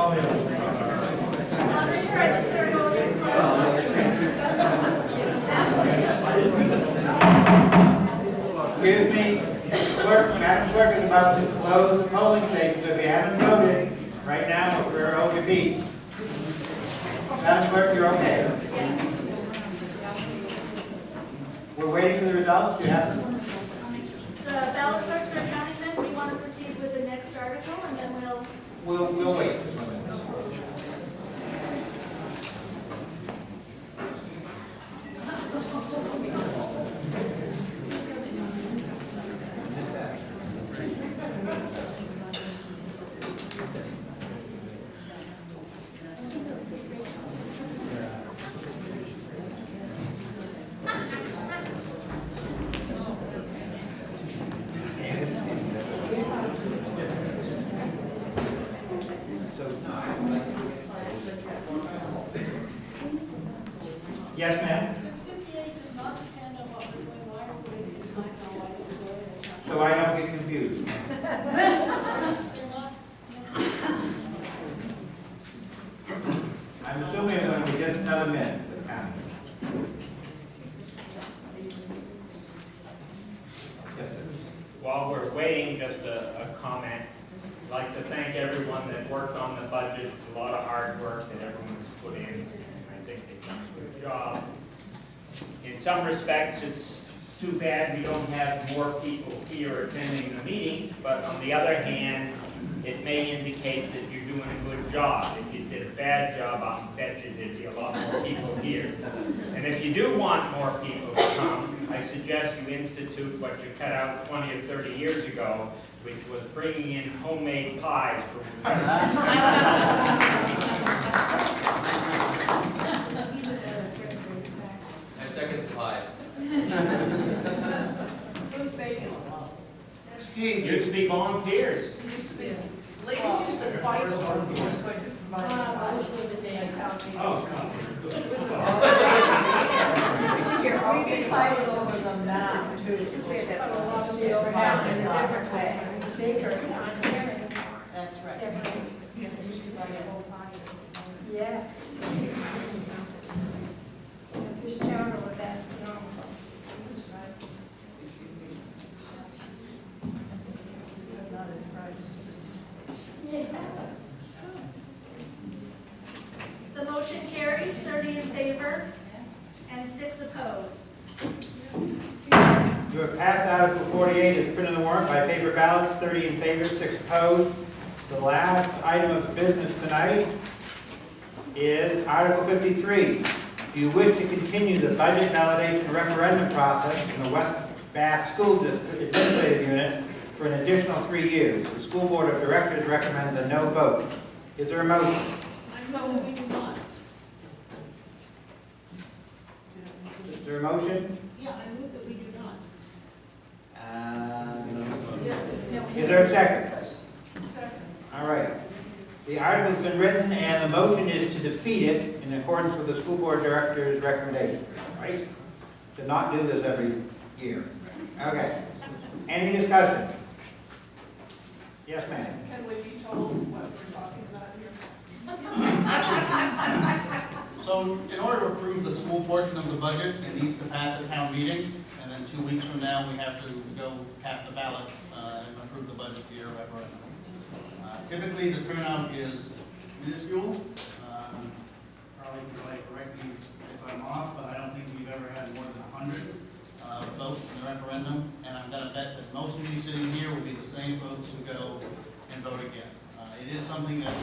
Speaker 1: Moderator, I declare vote is closed.
Speaker 4: Excuse me, clerk, Madam Clerk is about to close the polling station, so if you haven't voted, right now, we're hold your peace. Madam Clerk, you're okay. We're waiting for the results, you have them?
Speaker 1: The ballot clerks are counting them. Do you want to proceed with the next article, and then we'll...
Speaker 4: We'll wait. Yes, ma'am?
Speaker 8: 658 does not depend on what we're doing, why are we wasting time on what we're doing?
Speaker 4: So I don't get confused.
Speaker 8: They're not,
Speaker 4: I'm assuming it's going to be just another minute for the county. Yes, sir.
Speaker 7: While we're waiting, just a comment. I'd like to thank everyone that worked on the budget. It's a lot of hard work that everyone's put in, and I think they've done a good job. In some respects, it's too bad we don't have more people here attending the meeting, but on the other hand, it may indicate that you're doing a good job. If you did a bad job, I'll bet you there'd be a lot more people here. And if you do want more people to come, I suggest you institute what you cut out 20 or 30 years ago, which was bringing in homemade pies from
Speaker 6: I second the lies.
Speaker 8: who's making them?
Speaker 7: Steve, used to be volunteers.
Speaker 8: It used to be, ladies used to fight over who was going to provide.
Speaker 7: Oh, come
Speaker 9: Here, we can fight over them now, too. Perhaps in a different way.
Speaker 14: That's right. Yes. Fish chowder was astronomical.
Speaker 1: The motion carries, 30 in favor and 6 opposed.
Speaker 4: You have passed Article 48 as printed in the warrant by paper ballot, 30 in favor, 6 opposed. The last item of business tonight is Article 53. Do you wish to continue the budget validation referendum process in the West Bath School District Administrative Unit for an additional 3 years? The School Board of Directors recommends a no vote. Is there a motion?
Speaker 11: So we do not.
Speaker 4: Is there a motion?
Speaker 11: Yeah, I move that we do not.
Speaker 4: Is there a second?
Speaker 8: Second.
Speaker 4: All right. The article's been written, and the motion is to defeat it in accordance with the school board director's recommendation, right? To not do this every year. Okay. Any discussion? Yes, ma'am.
Speaker 8: Can we be told what we're talking about here?
Speaker 5: So in order to approve the school portion of the budget, it needs to pass at town meeting, and then 2 weeks from now, we have to go cast a ballot and approve the budget via referendum. Typically, the turnout is minuscule. Probably correct me if I'm off, but I don't think we've ever had more than 100 votes in the referendum, and I'm gonna bet that most of you sitting here will be the same folks who go and vote again. It is something that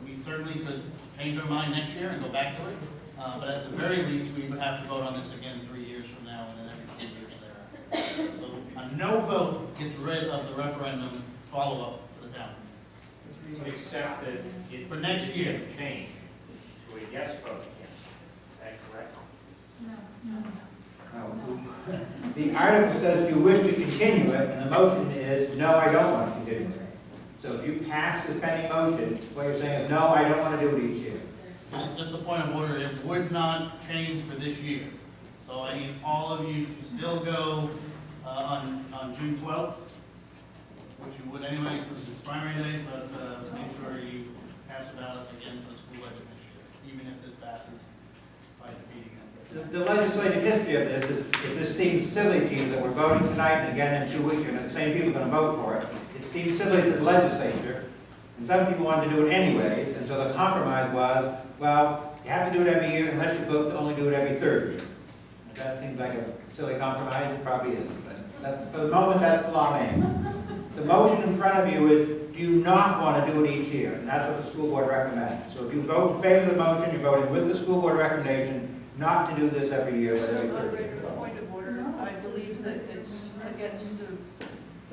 Speaker 5: we certainly could change our mind next year and go back to it, but at the very least, we would have to vote on this again 3 years from now and then every 2 years thereafter. So a no vote gets rid of the referendum follow-up for the town.
Speaker 7: Except that it.
Speaker 5: For next year.
Speaker 7: Change to a yes vote, yes. Is that correct?
Speaker 4: The article says you wish to continue it, and the motion is, no, I don't want to continue it. So if you pass the pending motion, what you're saying is, no, I don't want to do it each year.
Speaker 5: Just a point of order, it would not change for this year. So I need all of you to still go on June 12th, which you would anyway, because it's primary day, but make sure you pass a ballot again for the school budget this year, even if this passes by defeating it.
Speaker 4: The legislative history of this is, if this seems silly to you that we're voting tonight and again in 2 weeks, you're the same people are gonna vote for it. It seems silly to the legislature, and some people wanted to do it anyways, and so the compromise was, well, you have to do it every year unless you vote to only do it every third year. If that seems like a silly compromise, it probably isn't, but that's, for the moment, that's the law made. The motion in front of you is, do you not want to do it each year? And that's what the school board recommends. So if you vote in favor of the motion, you're voting with the school board recommendation not to do this every year, but every third year.
Speaker 8: Moderator, point of order, I believe that it's against the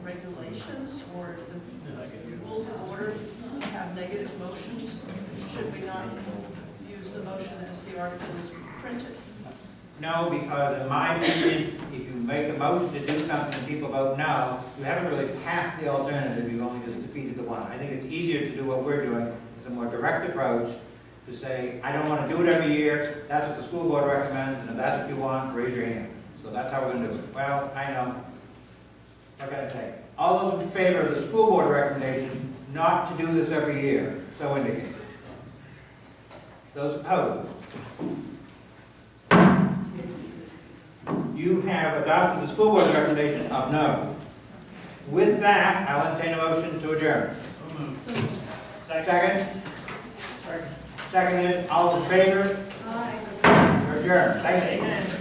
Speaker 8: regulations or the rules of order to have negative motions. Should we not use the motion as the article is printed?
Speaker 4: No, because in my opinion, if you make a motion to do something and people vote no, you haven't really passed the alternative, you've only just defeated the one. I think it's easier to do what we're doing, it's a more direct approach to say, I don't want to do it every year, that's what the school board recommends, and if that's what you want, raise your hand. So that's how we're going to do it. Well, I know, what can I say? All those in favor of the school board recommendation not to do this every year, so indicate. Those opposed? You have adopted the school board's recommendation of no. With that, I'll entertain a motion to adjourn. Second? Seconded. All in favor?
Speaker 14: Aye.
Speaker 4: We're adjourned. Thank you.